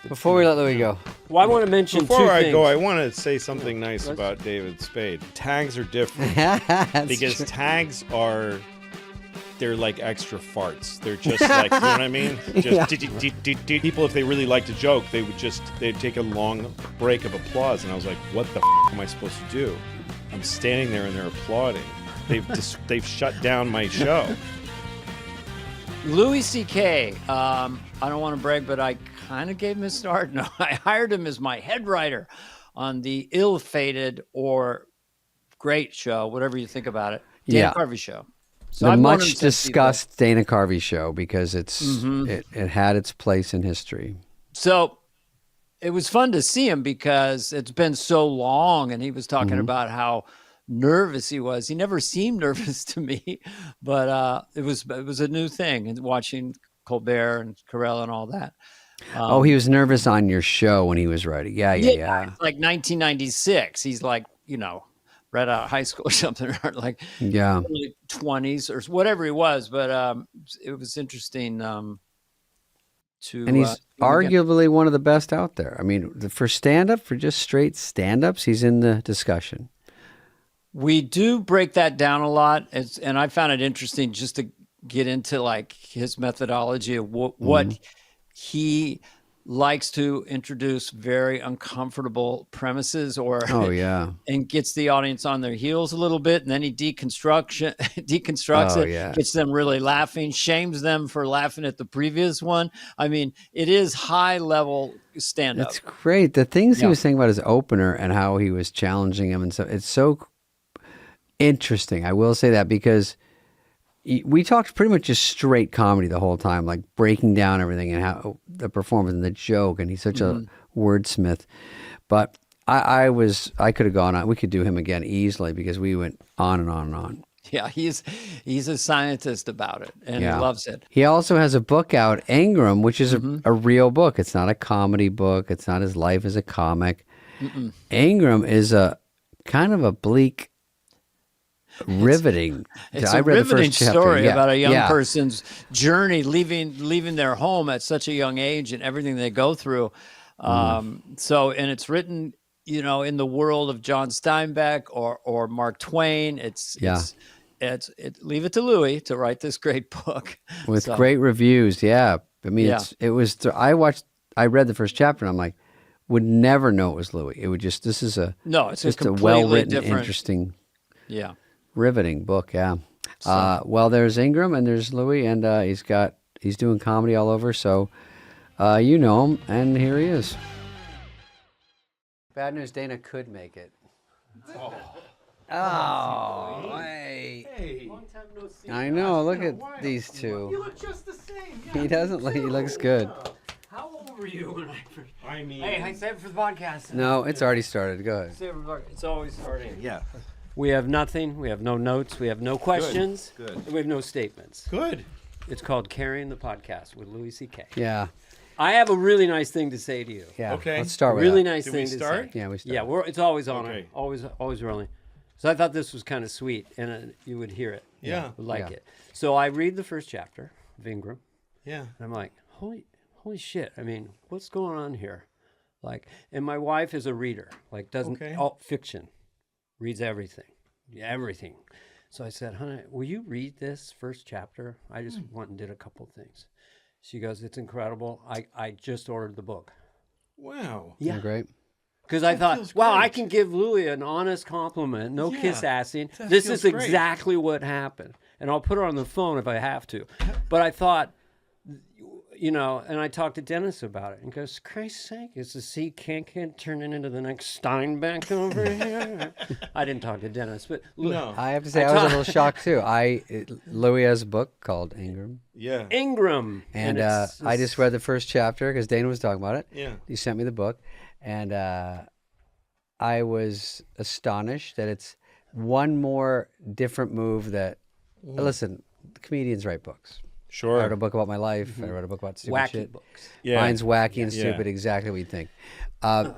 Before we let Louie go. Well, I want to mention Before I things. go, I want to say something nice about David Spade. Tags are different because true. tags are, they're like extra farts. They're just like, you know what I mean? Just people, if they really liked a joke, they'd take a long break of applause. And I was like, what the am I supposed to do? I'm standing there and they're applauding. They've shut down my show. Louis C.K. I don't want to brag, but I kind of gave him a start. No, I hired him as my head writer on the ill-fated or great show, whatever you think about it, Dana Carvey Show. So the I've known him much since he was- discussed Dana Carvey Show because it had its place in history. So it was fun to see him because it's been so long, and he was talking about how nervous he was. He never seemed nervous to me, but it was a new thing, and watching Colbert and Carell and all that. He was nervous on your show when he was writing. Yeah. It's like 1996. He's like, right out of high school or something, or like early 20s or whatever he was. But it was interesting to. And he's arguably one of the best out there. I mean, for stand-up, for just straight stand-ups, he's in the discussion. We do break that down a lot, and I found it interesting just to get into like his methodology of what he likes to introduce very uncomfortable premises and gets the audience on their heels a little bit, and then he deconstructs it, gets them really laughing, shames them for laughing at the previous one. I mean, it is high level stand-up. It's great. The things he was saying about his opener and how he was challenging him and so it's so interesting. I will say that because we talked pretty much just straight comedy the whole time, like breaking down everything and how the performance and the joke. And he's such a wordsmith. But I could have gone on. We could do him again easily because we went on and on and on. Yeah, he's a scientist about it, and he loves it. He also has a book out, Ingram, which is a real book. It's not a comedy book. It's not his life as a comic. Ingram is a kind of a bleak, riveting. It's I a read the riveting first chapter. story about a young person's journey, leaving their home at such a young age and everything they go through. And it's written, in the world of John Steinbeck or Mark Twain. Leave it to Louie to write this great book with great reviews. Yeah, I mean, I read the first chapter and I'm like, would never know it was Louie. It would just it's a well-written, interesting, riveting book. Yeah. Well, there's Ingram and there's Louie, and he's doing comedy all over. So you know him, and here he is. Bad news: Dana could make it. Oh, hey. Long time no see. I know. Look at these two. You look just the same. Yeah, He doesn't look. He looks good. How old were you when I first? I mean, Hey, I saved it for the podcast. No, it's already started. Go ahead. Save it for- It's always starting. yeah. We have nothing. We have no notes. We have no questions. Good. And we have no statements. Good. It's called Carrying the Podcast with Louis C.K. Yeah. I have a really nice thing to say to you. Yeah. Okay. Let's start with Really that. nice Did thing we to start? say. Yeah, we start. Yeah, it's always on. Okay. Always rolling. So I thought this was kind of sweet, and you would hear it. Yeah. Would like Yeah. it. So I read the first chapter of Ingram, Yeah. and I'm like, holy shit! I mean, what's going on here? Like, and my wife is a reader. Like, doesn't fiction, reads everything. Yeah, everything. So I said, honey, will you read this first chapter? I just went and did a couple things. She goes, it's incredible. I just ordered the book. Wow. Yeah. You're great. Because I thought, feels wow, great. I can give Louie an honest compliment. No Yeah, kiss-assing. that This feels is great. exactly what happened. And I'll put her on the phone if I have to. But I thought, and I talked to Dennis about it. And he goes, Christ's sake, is the sea can't turn it into the next Steinbeck over here? I didn't talk to Dennis, but No. I have to say, I was a little shocked too. Louie has a book called Ingram, Yeah. Ingram. and I just read the first chapter because Dana was talking about it. Yeah. He sent me the book, and I was astonished that it's one more different move that. Listen, comedians write books. Sure. I wrote a book about my life. I wrote a book about stupid Wacky shit. books. Yeah. Mine's wacky and Yeah. stupid, exactly what you'd think. A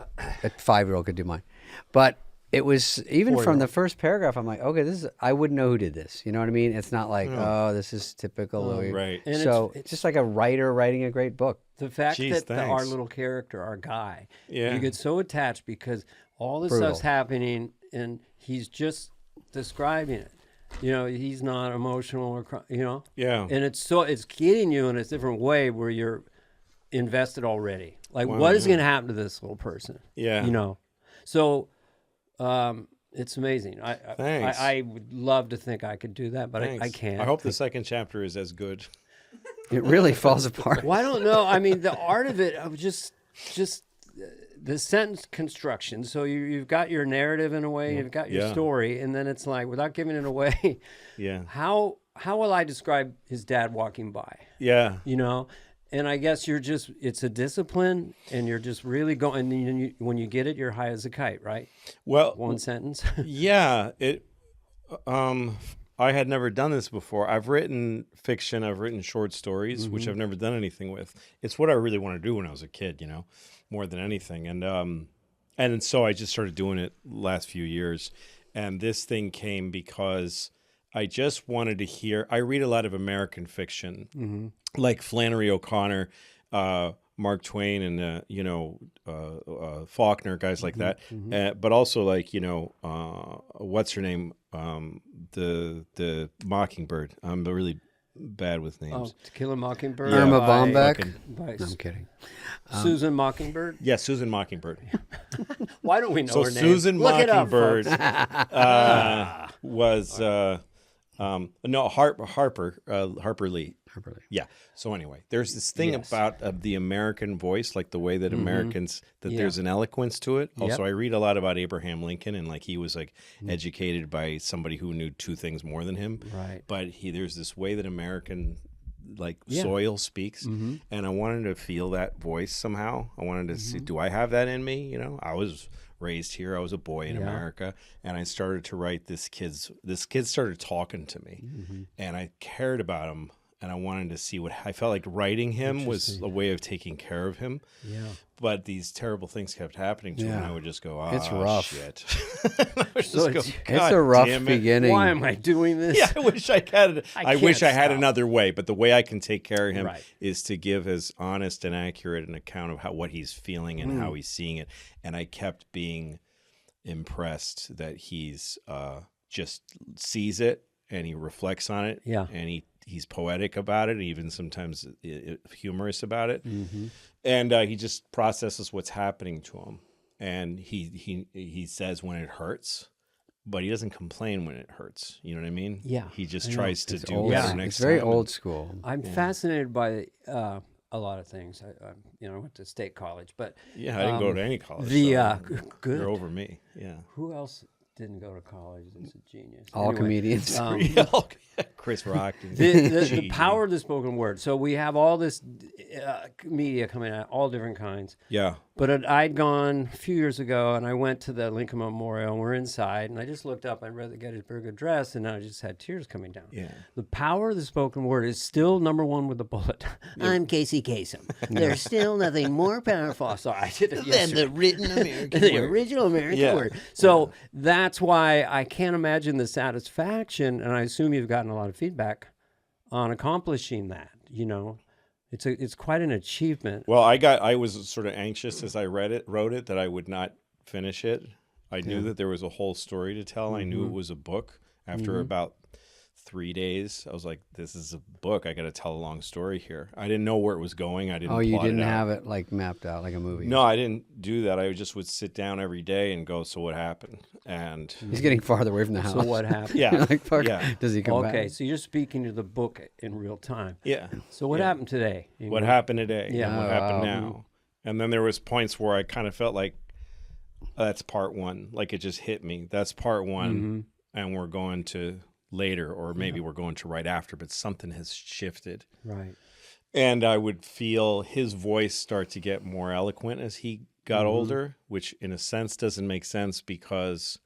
5-year-old could do mine. But it was even from 4-year-old. the first paragraph. I'm like, okay, I wouldn't know who did this. You know what I mean? It's not like, oh, this is typical Louie. Right. And So it's just like a writer writing a great book. the fact Jeez, that our thanks. little character, our guy, Yeah. you get so attached because all this Brutal. stuff's happening and he's just describing it. You know, he's not emotional or Yeah. and it's getting you in a different way where you're invested already. Like, what is going to happen to this little person? Yeah. You know, so it's amazing. Thanks. I would love to think I could do that, but I Thanks. can't. I hope the second chapter is as good. It really falls apart. Well, I don't know. I mean, the art of it, I was just the sentence construction. So you've got your narrative in a way, you've got your Yeah. story, and then it's like, without giving it away, Yeah. how will I describe his dad walking by? Yeah. You know, and I guess it's a discipline, and you're just really going. And when you get it, you're high as a kite, right? Well, One sentence. yeah, I had never done this before. I've written fiction, I've written short stories, which I've never done anything with. It's what I really want to do when I was a kid, you know, more than anything. And so I just started doing it last few years. And this thing came because I just wanted to hear. I read a lot of American fiction, like Flannery O'Connor, Mark Twain, and Faulkner, guys like that. But also like what's her name, the Mockingbird. I'm really bad with names. To Kill a Mockingbird. Irma by- Bombeck. by No, I'm kidding. Susan Mockingbird. Yeah, Susan Mockingbird. Why don't we know So her name? Susan Look it up, Mockingbird folks. was Harper Lee. Yeah. So anyway, there's this thing Yes. about the American voice, like the way that Americans, that Yeah. there's an eloquence to it. Also, Yep. I read a lot about Abraham Lincoln, and like he was like educated by somebody who knew two things more than him. Right. But there's this way that American Yeah. soil speaks, and I wanted to feel that voice somehow. I wanted to see, do I have that in me? You know, I was raised here. I was a boy in America, and I started to write this kid started talking to me, and I cared about him, and I wanted to see what I felt like writing him was a way of taking care of him. Yeah. But these terrible things kept happening to him, and I would just go, "Ah, It's rough. shit." I would just go, It's "God a rough damn it." beginning. Why am I doing this? Yeah, I wish I had. I wish can't I had stop. another way, but the way I can take care of him Right. is to give as honest and accurate an account of what he's feeling and how he's seeing it. And I kept being impressed that he's just sees it and he reflects on it. Yeah. And he's poetic about it, even sometimes humorous about it. And he just processes what's happening to him. And he says when it hurts, but he doesn't complain when it hurts. You know what I mean? Yeah, He just I know. tries to It's do old. better Yeah. next It's very time. old school. I'm fascinated by a lot of things. I went to state college, but Yeah, I didn't go to any college. the so good. You're over me. Yeah. Who else didn't go to college? That's a genius. All Anyway, comedians. Chris Rock. the power of the spoken word. So we have all this media coming out, all different kinds. Yeah. But I'd gone a few years ago, and I went to the Lincoln Memorial, and we're inside, and I just looked up, I read the Gettysburg Address, and I just had tears coming down. Yeah. The power of the spoken word is still number one with the bullet. I'm Casey Kasem. There's still nothing more powerful. Sorry, I did it yesterday. written American The original American Yeah. word. So that's why I can't imagine the satisfaction, and I assume you've gotten a lot of feedback on accomplishing that. You know, it's quite an achievement. Well, I was sort of anxious as I wrote it, that I would not finish it. I knew that there was a whole story to tell. I knew it was a book. After about 3 days, I was like, this is a book. I got to tell a long story here. I didn't know where it was going. I didn't Oh, you plot it didn't out. have it like mapped out like a movie. No, I didn't do that. I just would sit down every day and go, so what happened? And He's getting farther away from the house. So what happened? yeah, You're like, fuck, yeah, does he come Okay, back? so you're speaking to the book in real time. yeah. So what happened today? What happened today? Yeah. And what happened now? And then there was points where I kind of felt like that's part one. Like it just hit me. That's part one, and we're going to later, or maybe we're going to right after. But something has shifted. Right. And I would feel his voice start to get more eloquent as he got older, which in a sense doesn't make sense because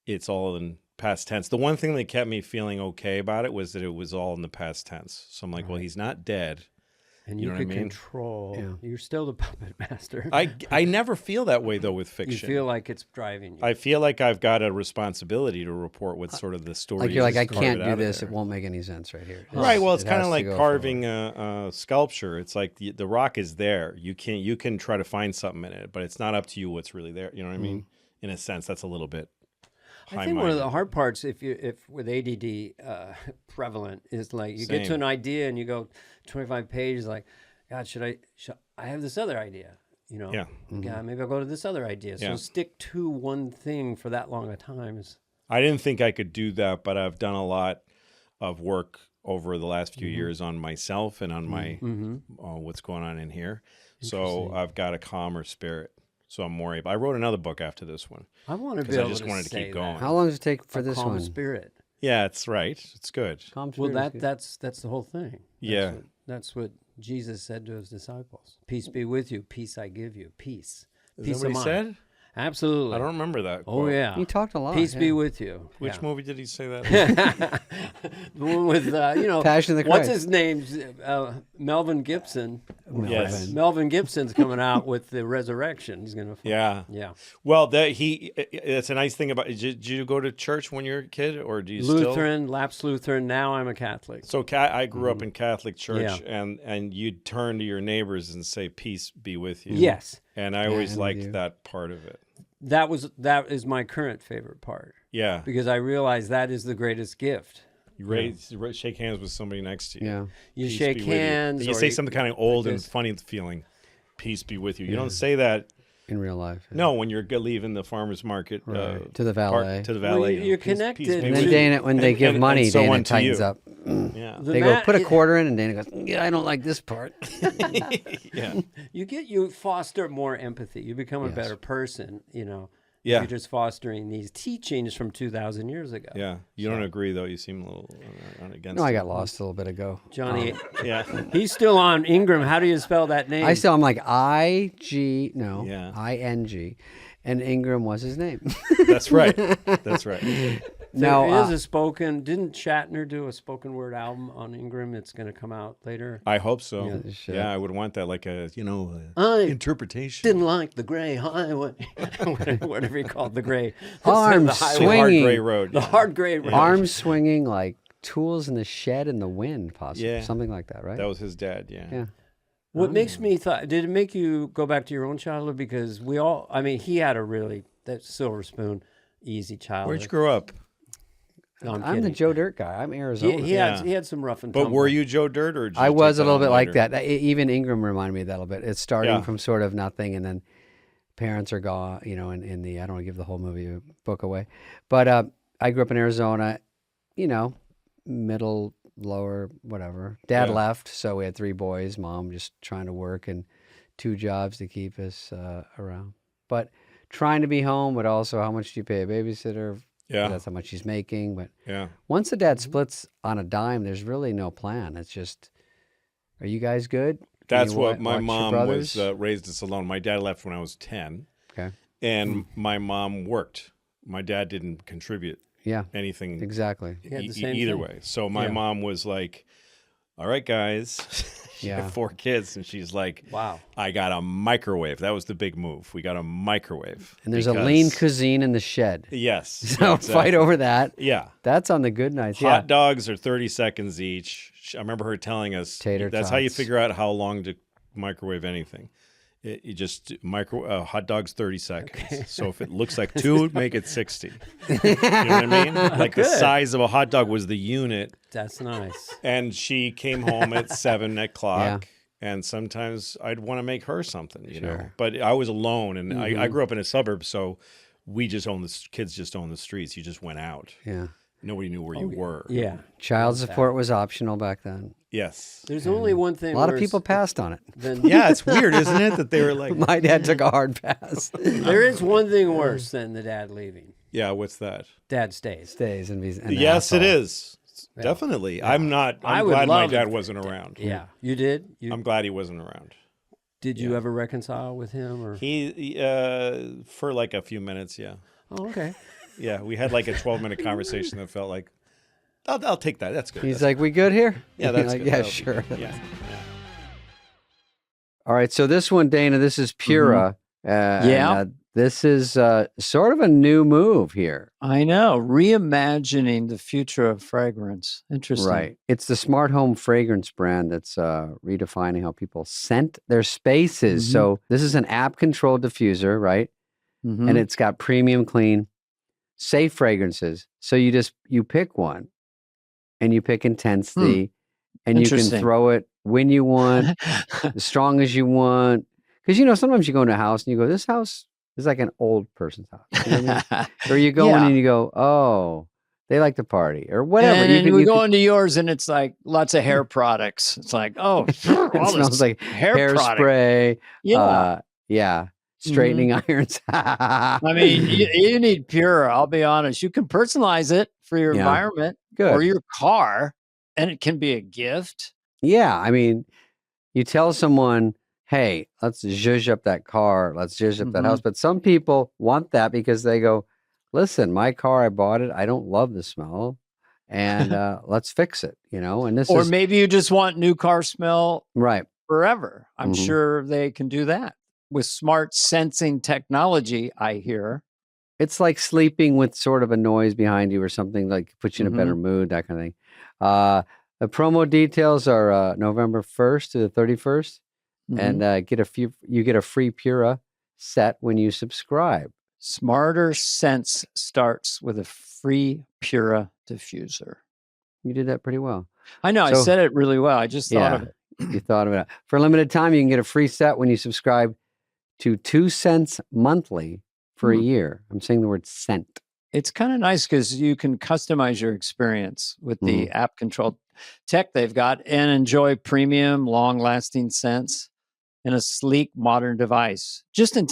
it's all in past tense. The one thing that kept me feeling okay about it was that it was all in the past tense. So I'm like, well, he's not dead. And You you know what I could mean? control. Yeah. You're still the puppet master. I never feel that way though with You fiction. feel like it's driving you. I feel like I've got a responsibility to report what sort of the story. Like you're like, is I carve can't it do out of this. there. It won't make any sense right here. Right. Well, it's it kind has of to like go carving forward. a sculpture. It's like the rock is there. You can try to find something in it, but it's not up to you what's really there. You know what I mean? In a sense, that's a little bit. I think one of the hard parts, if with ADD prevalent, is like you get to Same. an idea and you go 25 pages, like, God, should I have this other idea? You know, Yeah. Yeah, maybe I'll go to this other idea. So Yeah. stick to one thing for that long a time is. I didn't think I could do that, but I've done a lot of work over the last few years on myself and on my what's going on in here. So I've got a calmer spirit. So I'm more able. I wrote another book after this one. I want to be Because I able just to wanted to say keep going. that. How long does it take for A this calm one? spirit. Yeah, it's right. It's good. Calm Well, spirit is good. that's the whole thing. Yeah. That's what Jesus said to his disciples. Peace be with you. Peace I give you. Peace. Is Peace that what of he mind. said? Absolutely. I don't remember that. Oh quote. yeah. He talked a lot. Peace be yeah. with you. Which Yeah. movie did he say that? The one with Passion of the what's Christ. his name? Melvin Gibson. Yes. Melvin Gibson's coming out with the resurrection. He's gonna. Yeah. Yeah. Well, that's a nice thing about. Did you go to church when you were a kid, or do you still? Lutheran, lapsed Lutheran. Now I'm a Catholic. So I grew up in Catholic church, Yeah. and you'd turn to your neighbors and say, "Peace be with you." Yes, And I always and with liked you. that part of it. that is my current favorite part Yeah. because I realize that is the greatest gift. You shake hands with somebody next to you. Yeah. You Peace shake be with you. hands. And you or say something kind of old and this. funny feeling. Peace be with you. You don't say that. In real life. No, when you're leaving the farmer's market Right. To the park- valet. to the Well, valet. you're Peace- connected peace be And with then you. Dana, when they give money, so Dana on to tightens you. up. Yeah. The They go, mat- put a quarter in, and Dana goes, yeah, I don't like this part. Yeah. You foster more empathy. You become a Yes. better person. Yeah. You're just fostering these teachings from 2,000 years ago. Yeah. You don't agree, though. You seem a little against No, I it. got lost a little bit ago. Johnny, Yeah. he's still on Ingram. How do you spell that name? I'm like I-G, no, Yeah. I-N-G. And Ingram was his name. That's right. That's right. No, There is a spoken. Didn't Shatner do a spoken word album on Ingram? It's going to come out later. I hope so. Yeah, they should. Yeah, I would want that, like a, I interpretation. didn't like the gray highway, whatever he called the gray. Arm the highway. The hard swinging. gray road. The hard gray road. Arms swinging like tools in the shed in the wind, possibly. Yeah. Something like that, right? That was his dad, yeah. Yeah. What makes me did it make you go back to your own childhood? Because he had that silver spoon, easy childhood. Where'd you grow up? No, I'm kidding. the Joe Dirt guy. I'm Arizona. He had some rough and But tumble. were you Joe Dirt or did you I was take a little that bit on like later? that. Even Ingram reminded me of that a little bit. It's starting Yeah. from sort of nothing, and then parents are gone. In the I don't want to give the whole movie book away, but I grew up in Arizona. Middle, lower, whatever. Dad Yeah. left, so we had 3 boys. Mom just trying to work and 2 jobs to keep us around. But trying to be home, but also how much do you pay a babysitter? Yeah. That's how much he's making. But Yeah. once the dad splits on a dime, there's really no plan. It's just, are you guys good? Can That's you what my watch your mom brothers? was raised us alone. My dad left when I was 10, Okay. and my mom worked. My dad didn't contribute Yeah, anything exactly. He had the same either thing. way. So my Yeah. mom was like, all right, guys. She Yeah. had 4 kids, and she's like, Wow. I got a microwave. That was the big move. We got a microwave. And there's a because- lean cuisine in the shed. Yes. So yeah, fight exactly. over that. Yeah. That's on the good nights. Hot dogs are 30 seconds each. I remember her telling us Tater that's how you tots. figure out how long to microwave anything. You just hot dogs 30 seconds. So if it looks like 2, make it 60. You know what I mean? Like the Good. size of a hot dog was the unit. That's nice. And she came home at 7 o'clock. And sometimes I'd want to make her something, you know. Sure. But I was alone, and I grew up in a suburb, so we just owned kids just owned the streets. You just went out. Yeah. Nobody knew where you were. Yeah. Child support was optional back then. Yes. There's only one thing. A lot of worse people passed on it. than- Yeah, it's weird, isn't it? That they were like, My dad took a hard pass. There is one thing worse than the dad leaving. yeah, what's that? Dad stays. Stays and an Yes, it asshole. is. Definitely. I'm I would glad my love dad it. wasn't around. Yeah. You did? I'm glad he wasn't around. Did you ever reconcile with him? Or He for like a few minutes, yeah. Oh, okay. Yeah, we had like a 12-minute conversation that felt like, I'll take that. That's good. He's That's like, we good here? Yeah, that's like, good. yeah, That'll be sure. good. Yeah. All right, so this one, Dana, this is Pura. Yeah. This is sort of a new move here. I know. Reimagining the future of fragrance. Interesting. Right. It's the smart home fragrance brand that's redefining how people scent their spaces. So this is an app-controlled diffuser, right? And it's got premium, clean, safe fragrances. So you pick one, and you pick intensity, and you can throw it when you want, as strong as you want. Because, sometimes you go into a house and you go, this house is like an old person's house. You know what I mean? Or you go in and you go, oh, they like to party or whatever. And then we go into yours and it's like lots of hair products. It's like, oh, it smells like hairspray. Yeah. Straightening irons. I mean, you need Pura. I'll be honest. You can personalize it for your environment or your car, and it can be a gift. Yeah. I mean, you tell someone, hey, let's zhuzh up that car. Let's zhuzh up that house. But some people want that because they go, listen, my car, I bought it. I don't love the smell. And let's fix it, And this or maybe you just want new car smell right forever. I'm sure they can do that with smart sensing technology, I hear. It's like sleeping with sort of a noise behind you or something, like puts you in a better mood, that kind of thing. The promo details are November 1st to the 31st. And you get a free Pura set when you subscribe. Smarter Sense starts with a free Pura diffuser. You did that pretty well. I know. I said it really well. I just thought of it. You thought of it. For a limited time, you can get a free set when you subscribe to 2 cents monthly for a year. I'm saying the word cent. It's kind of nice because you can customize your experience with the app-controlled tech they've got and enjoy premium, long-lasting scents in a sleek, modern device. Just in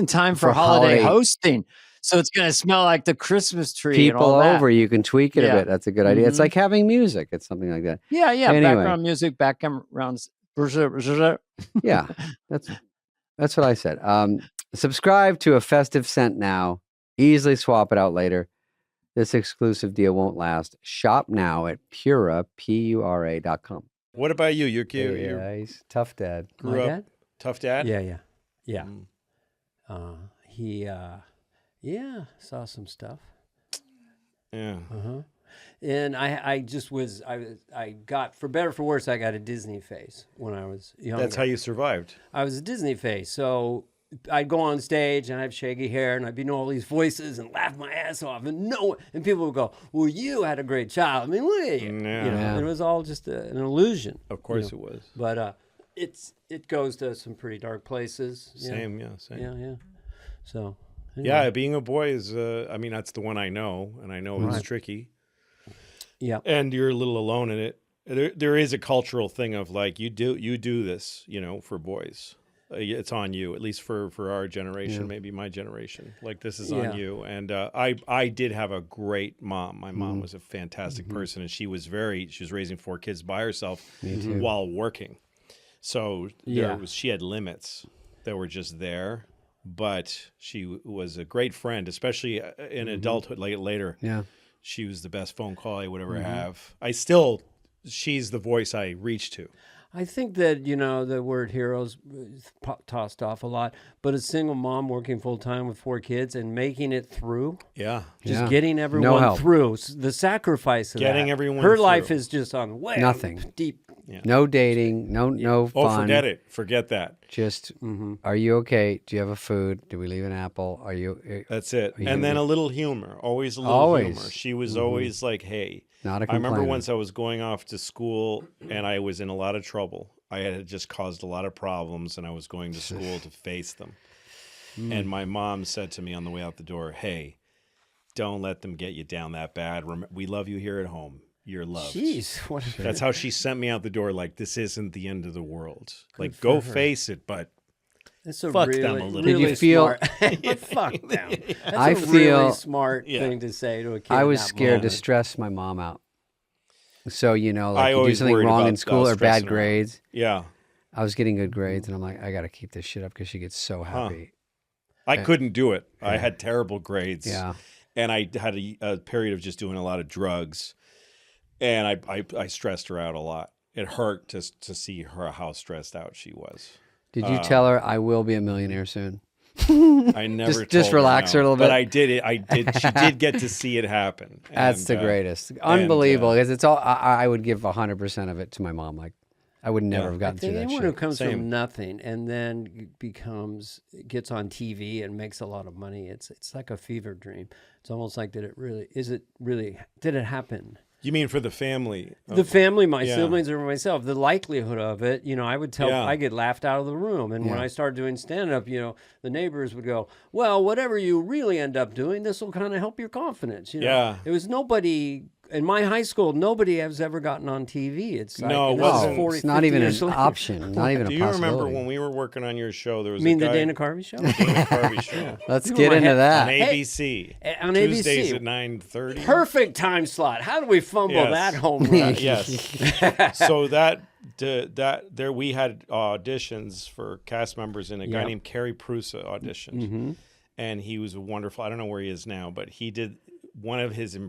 time for holiday hosting. So it's going to smell like the Christmas tree. People and all over, that. you can tweak it a bit. That's a good idea. It's like having music. It's something like that. Yeah. Anyway. Background music, background. Yeah, that's what I said. Subscribe to a festive scent now. Easily swap it out later. This exclusive deal won't last. Shop now at Pura.com. What about you? You're cute. Yeah, he's tough dad. Grew up tough dad. Yeah. He saw some stuff. Yeah. And I got, for better or for worse, I got a Disney face when I was younger. That's how you survived. I was a Disney face. So I'd go on stage and I have shaggy hair and I'd be doing all these voices and laugh my ass off. And people would go, well, you had a great child. I mean, look at you. Yeah. It was all just an illusion. Of course it was. But it goes to some pretty dark places. Same. Yeah. So. Anyway. Yeah, being a boy is, that's the one I know. And I know it's tricky. Yeah. And you're a little alone in it. There is a cultural thing of like, you do this, for boys. It's on you, at least for our generation, maybe my generation. Like, this is on you. And I did have a great mom. My mom was a fantastic person, and she was raising 4 kids by herself while working. So she had limits that were just there, but she was a great friend, especially in adulthood, later. Yeah. She was the best phone call I would ever have. She's the voice I reach to. I think that, the word heroes tossed off a lot, but a single mom working full time with 4 kids and making it through. Yeah. Just getting everyone through. The sacrifice of getting that. everyone Her through. life is just on nothing. Deep. Yeah. No dating, no fun. Oh, forget it. Forget that. Just, are you okay? Do you have a food? Do we leave an apple? Are you? That's it. And then a little humor. Always a little humor. She was always like, hey. Not a I remember complainer. once I was going off to school and I was in a lot of trouble. I had just caused a lot of problems and I was going to school to face them. And my mom said to me on the way out the door, hey, don't let them get you down that bad. We love you here at home. You're loved. Jeez. That's how she sent me out the door. Like, this isn't the end of the world. Like, go face it, but That's a fuck really, them a little. really Did you feel- smart. But fuck them. That's I a feel- really smart thing to say to a kid. I in was that scared to moment. stress my mom out. So, I you do always something worried wrong about in school or bad stressing her out. grades. Yeah. I was getting good grades, and I'm like, I got to keep this shit up because she gets so happy. I couldn't do it. I had terrible grades. Yeah. And I had a period of just doing a lot of drugs. And I stressed her out a lot. It hurt to see her how stressed out she was. Did you tell her I will be a millionaire soon? I never Just told relax her a little bit. But I did it. I did. She did get to see it happen. That's the greatest. Unbelievable. Because it's all, I would give 100% of it to my mom. Like, I would never have gotten through that anyone shit. who comes from nothing and then gets on TV and makes a lot of money, it's like a fever dream. It's almost like, did it happen? You mean for the family? The family, my siblings or myself, the likelihood of it, I would tell, I get laughed out of the room. And when I started doing stand-up, the neighbors would go, well, whatever you really end up doing, this will kind of help your confidence. Yeah. It was nobody, in my high school, nobody has ever gotten on TV. It's like, No, it wasn't. 40, It's not 50 even years an later. option. Not even a Do possibility. you remember when we were working on your show? There was You mean a guy, the Dana Carvey Show? Dana Carvey Show. Let's You get were my into head- on that. ABC. on Tuesdays ABC. at 9:30. Perfect time slot. How do we fumble Yes. that home run? Yes. So there we had auditions for cast members, and a guy named Kerry Prusa auditioned, and he was wonderful. I don't know where he is now, but he did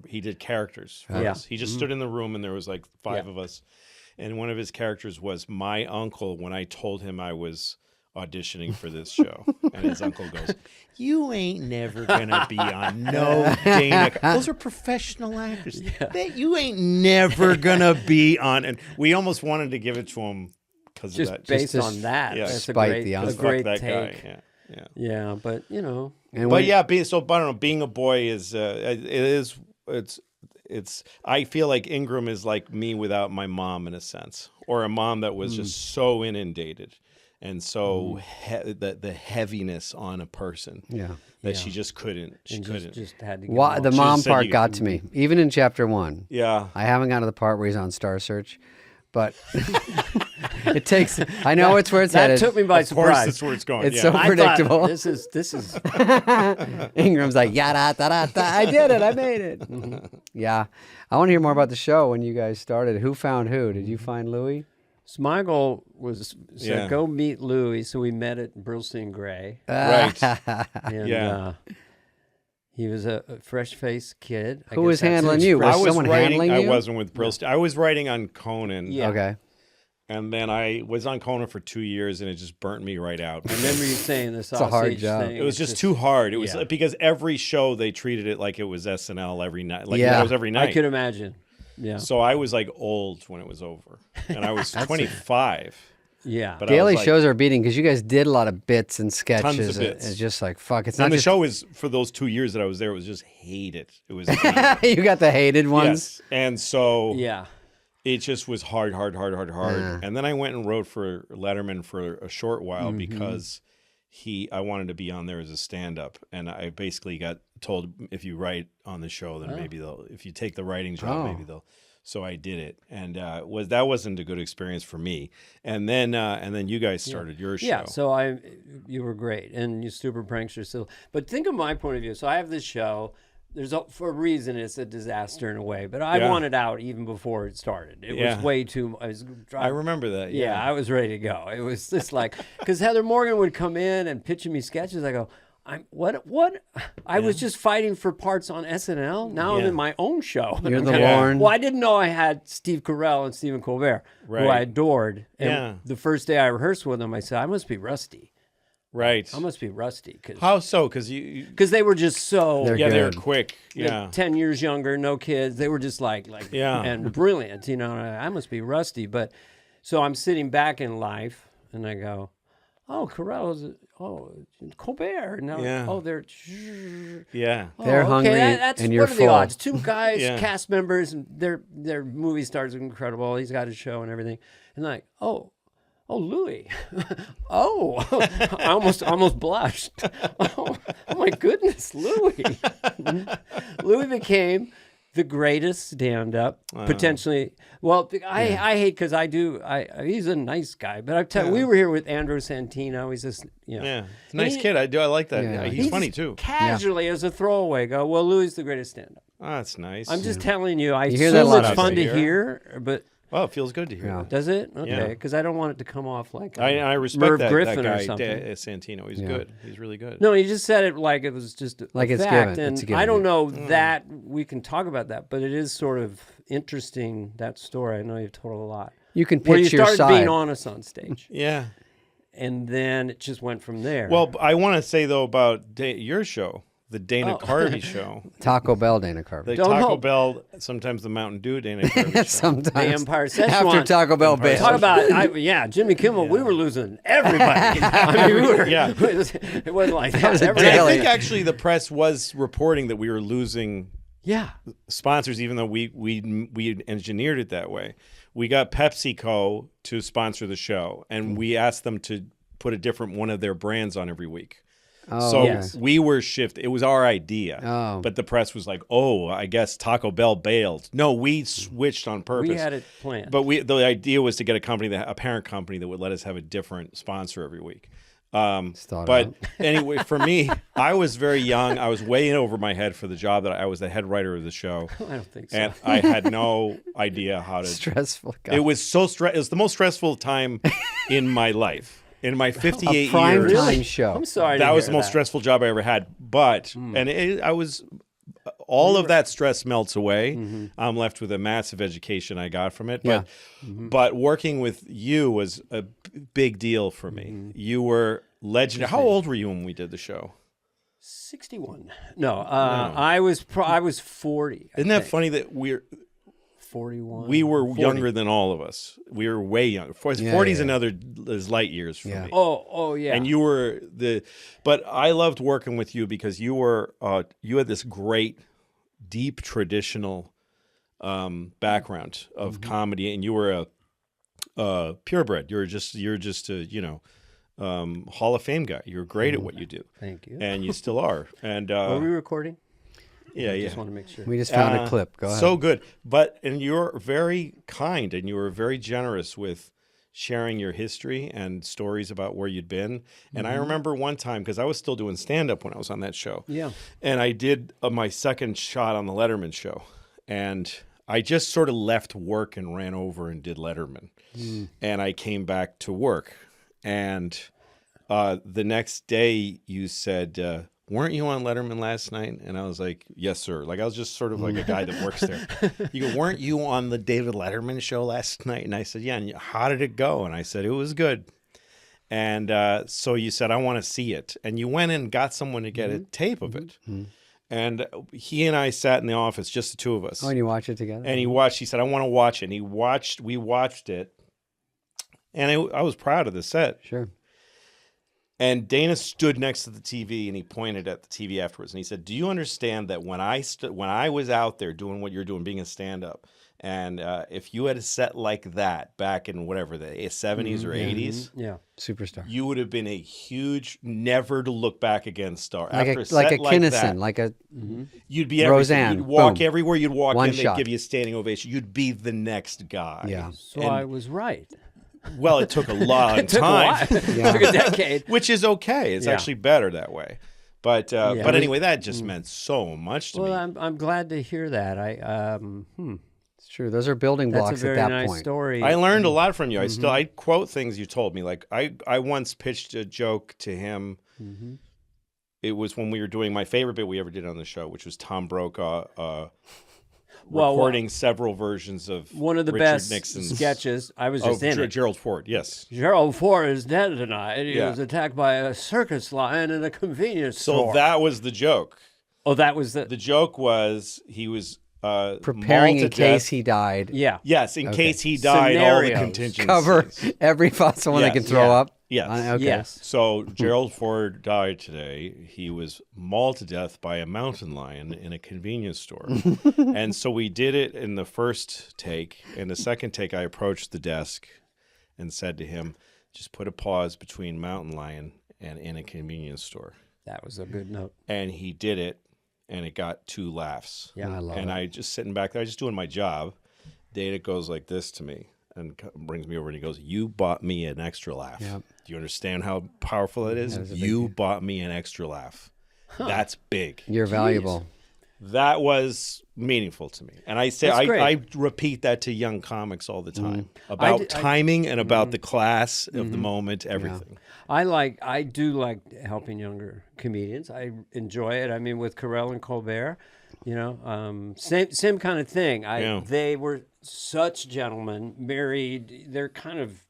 he did characters for us. He just stood in the room, and there was like five of us, and one of his characters was my uncle when I told him I was auditioning for this show. And his uncle goes, you ain't never gonna be on no Dana. Those are professional actors. You ain't never gonna be on. And we almost wanted to give it to him because of Just that. based Just on that. yeah. That's a Spite great, the a uncle. fuck great that take. guy. Yeah. Yeah, but And But when- yeah, I don't know. Being a boy is it's. I feel like Ingram is like me without my mom in a sense, or a mom that was just so inundated, and so the heaviness on a person that she just couldn't. She and couldn't. just had to get Why, the She mom just said part you- got to me, even in chapter 1. Yeah. I haven't gotten to the part where he's on Star Search, but it takes. I know it's where it's that headed. took me by Of course, surprise. that's where it's going. It's yeah. so I thought, predictable. this is Ingram's like, yada, da, da, da. I did it. I made it. Yeah. I want to hear more about the show when you guys started. Who found who? Did you find Louie? So my goal was Yeah. go meet Louie. So we met at Brillstein Gray, Right. and Yeah. he was a fresh-faced kid. I Who guess was that's handling his you? first- I was someone writing. handling I you? wasn't with Brillstein. I was writing on Conan. Yeah. Okay. And then I was on Conan for 2 years, and it just burnt me right out. I remember you saying the a sausage hard job. thing. It was It's just too hard. It was yeah. because every show they treated it like it was SNL every night. Like Yeah. it was every night. I could imagine. Yeah. So I was like old when it was over, and I was 25. Yeah. But I Daily was like, shows are beating because you guys did a lot of bits and sketches. bits. It's just like, fuck. It's not and the just. show is for those 2 years that I was there. It was just hated. It was hated. You got the hated ones. Yes, and so yeah. it just was hard. And then I went and wrote for Letterman for a short while because I wanted to be on there as a stand-up, and I basically got told if you write on the show, then maybe if you take the writing job, maybe they'll. So I did it, and that wasn't a good experience for me. And then you guys started your show. Yeah, so you were great, and you stupid prankster still. But think of my point of view. So I have this show. For a reason, it's a disaster in a way. But I wanted out even before it started. It was way too. I remember that. Yeah, I was ready to go. It was just like because Heather Morgan would come in and pitching me sketches. I go, what? I was just fighting for parts on SNL. Now I'm in my own show. You're the Lauren. Well, I didn't know I had Steve Carell and Stephen Colbert, who I Right. adored. And Yeah. the first day I rehearsed with them, I said, I must be rusty. Right. I must be rusty How so? Because you because they were just so They're they were good. quick. Yeah. 10 years younger, no kids. They were just like Yeah. and brilliant. You know, I must be rusty. But so I'm sitting back in life, and I go, oh, Carell's, Colbert. Now, Yeah. they're. Yeah. They're hungry That's and you're what are the full. odds? Two guys, Yeah. cast members, and their movie stars are incredible. He's got his show and everything, and like, oh, Louie, oh, I almost blushed. Oh my goodness, Louie. Louie became the greatest stand-up, potentially. Well, I hate because he's a nice guy, but I tell you, we were here with Andrew Santino. He's just, Yeah. It's a nice He- kid. I like that. Yeah. He's funny too. Casually, as a throwaway, go, well, Louie's the greatest stand-up. Oh, that's nice. I'm just telling you, I hear that a assume lot it's of fun to times. hear, but Oh, it feels good to hear. Yeah. that. does it? Okay, Yeah. because I don't want it to come off like I respect Merv that Griffin guy, or something. Santino. He's good. He's really good. No, he just said it like it was just Like a it's fact, given. and It's a given, I don't yeah. know that we can talk about that, but it is sort of interesting that story. I know you've told a lot. You can Where you pitch your started side. being honest on stage. Yeah. and then it just went from there. Well, I want to say though about your show, the Dana Carvey Show, Taco Bell, Dana Carvey. the Don't Taco hope. Bell, sometimes the Mountain Dew Dana Carvey Show. Sometimes the Empire Szechuan. after Taco Bell Empire bailed. Talk about, Jimmy Kimmel, we were losing everybody. I mean, we were, Yeah. it wasn't like that. was a And I daily. think actually the press was reporting that we were losing Yeah. sponsors, even though we engineered it that way. We got PepsiCo to sponsor the show, and we asked them to put a different one of their brands on every week. Oh, So yes. we were shifted. It was our idea, Oh. but the press was like, "Oh, I guess Taco Bell bailed." No, we switched on purpose. We had it planned. But the idea was to get a parent company that would let us have a different sponsor every week. Thought But out. anyway, for me, I was very young. I was way in over my head for the job that I was the head writer of the show, I don't think so. and I had no idea how to. Stressful. God. It was so It was the most stressful time in my life. In my 58 a prime years, time show. I'm sorry. that to was hear the most that. stressful job I ever had. But I was all of that stress melts away. I'm left with a massive education I got from it. But but working with you was a big deal for me. You were legendary. How old were you when we did the show? 61. No, I was 40. Isn't that funny that 41. we were 40. younger than all of us? We were way younger. 40 is another is light years for me. Oh yeah. And you were but I loved working with you because you were you had this great, deep traditional background of comedy, and you were a purebred. You're just a Hall of Fame guy. You're great at what you do. Thank you. And you still are. And Are we recording? yeah. Just want to make sure. We just found a clip. Go ahead. So good. And you're very kind, and you were very generous with sharing your history and stories about where you'd been. And I remember one time, because I was still doing stand-up when I was on that show. Yeah. And I did my second shot on the Letterman show. And I just sort of left work and ran over and did Letterman. And I came back to work. And the next day you said, weren't you on Letterman last night? And I was like, yes, sir. Like, I was just sort of like a guy that works there. You go, weren't you on the David Letterman show last night? And I said, yeah. And how did it go? And I said, it was good. And so you said, I want to see it. And you went and got someone to get a tape of it. And he and I sat in the office, just the two of us. Oh, and you watch it together? And he said, I want to watch it. And we watched it. And I was proud of the set. Sure. And Dana stood next to the TV and he pointed at the TV afterwards. And he said, do you understand that when I was out there doing what you're doing, being a stand-up, and if you had a set like that back in whatever, the 70s or 80s, Yeah. Superstar. you would have been a huge, never to look back again star. Like After a a set like Kinnison, that, like a you'd be everything. Roseanne, You'd walk boom. everywhere you'd walk One in, they'd shot. give you a standing ovation. You'd be the next guy. Yeah. So And- I was right. Well, it took a long Took time. a while. Took a decade. Which is okay. It's Yeah. actually better that way. But Yeah. but anyway, that just meant so much to Well, me. I'm glad to hear that. It's true. Those are building That's blocks a very at that nice point. story. I learned a lot from you. I quote things you told me. Like I once pitched a joke to him. It was when we were doing my favorite bit we ever did on the show, which was Tom Brokaw recording several versions of One of the Richard best Nixon's sketches. I was just in it. Gerald Ford. Yes. Gerald Ford is dead tonight. He Yeah. was attacked by a circus lion in a convenience So store. that was the joke. that was The joke was he was Preparing mauled in to case death. he died. yeah. Yes, in case he died, all the Scenarios. contingencies. Cover every possible one they Yes. can throw Yeah. up. Yes. Okay. Yes. So Gerald Ford died today. He was mauled to death by a mountain lion in a convenience store. And so we did it in the first take. In the second take, I approached the desk and said to him, just put a pause between mountain lion and in a convenience store. That was a good note. And he did it, and it got 2 laughs. Yeah. I love And it. I just sitting back there, just doing my job. Dana goes like this to me and brings me over and he goes, you bought me an extra laugh. Yep. Do you understand how powerful that is? That is a big You deal. bought me an extra laugh. That's big. You're valuable. That was meaningful to me. And I say, That's great. I repeat that to young comics all the time about timing and about the class of the moment, everything. I do like helping younger comedians. I enjoy it. I mean, with Carell and Colbert, same kind of thing. Yeah. They were such gentlemen, married. They're kind of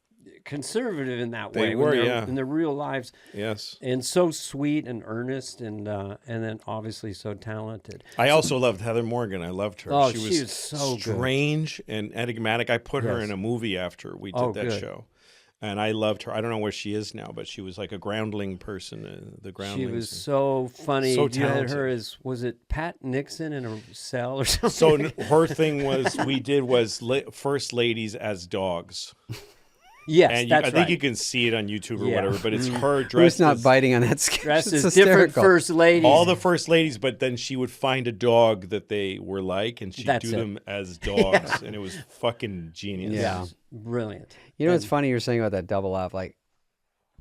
conservative in that They way. were, when they're- yeah. in their real lives. Yes. And so sweet and earnest, and then obviously so talented. I also loved Heather Morgan. I loved her. Oh, she she was was so good. strange and enigmatic. I put her Yes. in a movie after we did Oh, that good. show. And I loved her. I don't know where she is now, but she was like a groundling person. The She groundlings. was so funny. So You had her talented. as, was it Pat Nixon in a cell or something? So her thing was first ladies as dogs. yes, And that's I right. think you can see it on YouTube or Yeah. whatever, but it's her Who's dressed not as biting on that sketch? Dressed It's as different hysterical. first ladies. all the first ladies, but then she would find a dog that they were like, and she'd That's do it. them as dogs, and it was fucking genius. Yeah. Brilliant. You know what's funny you're saying about that double laugh? Like,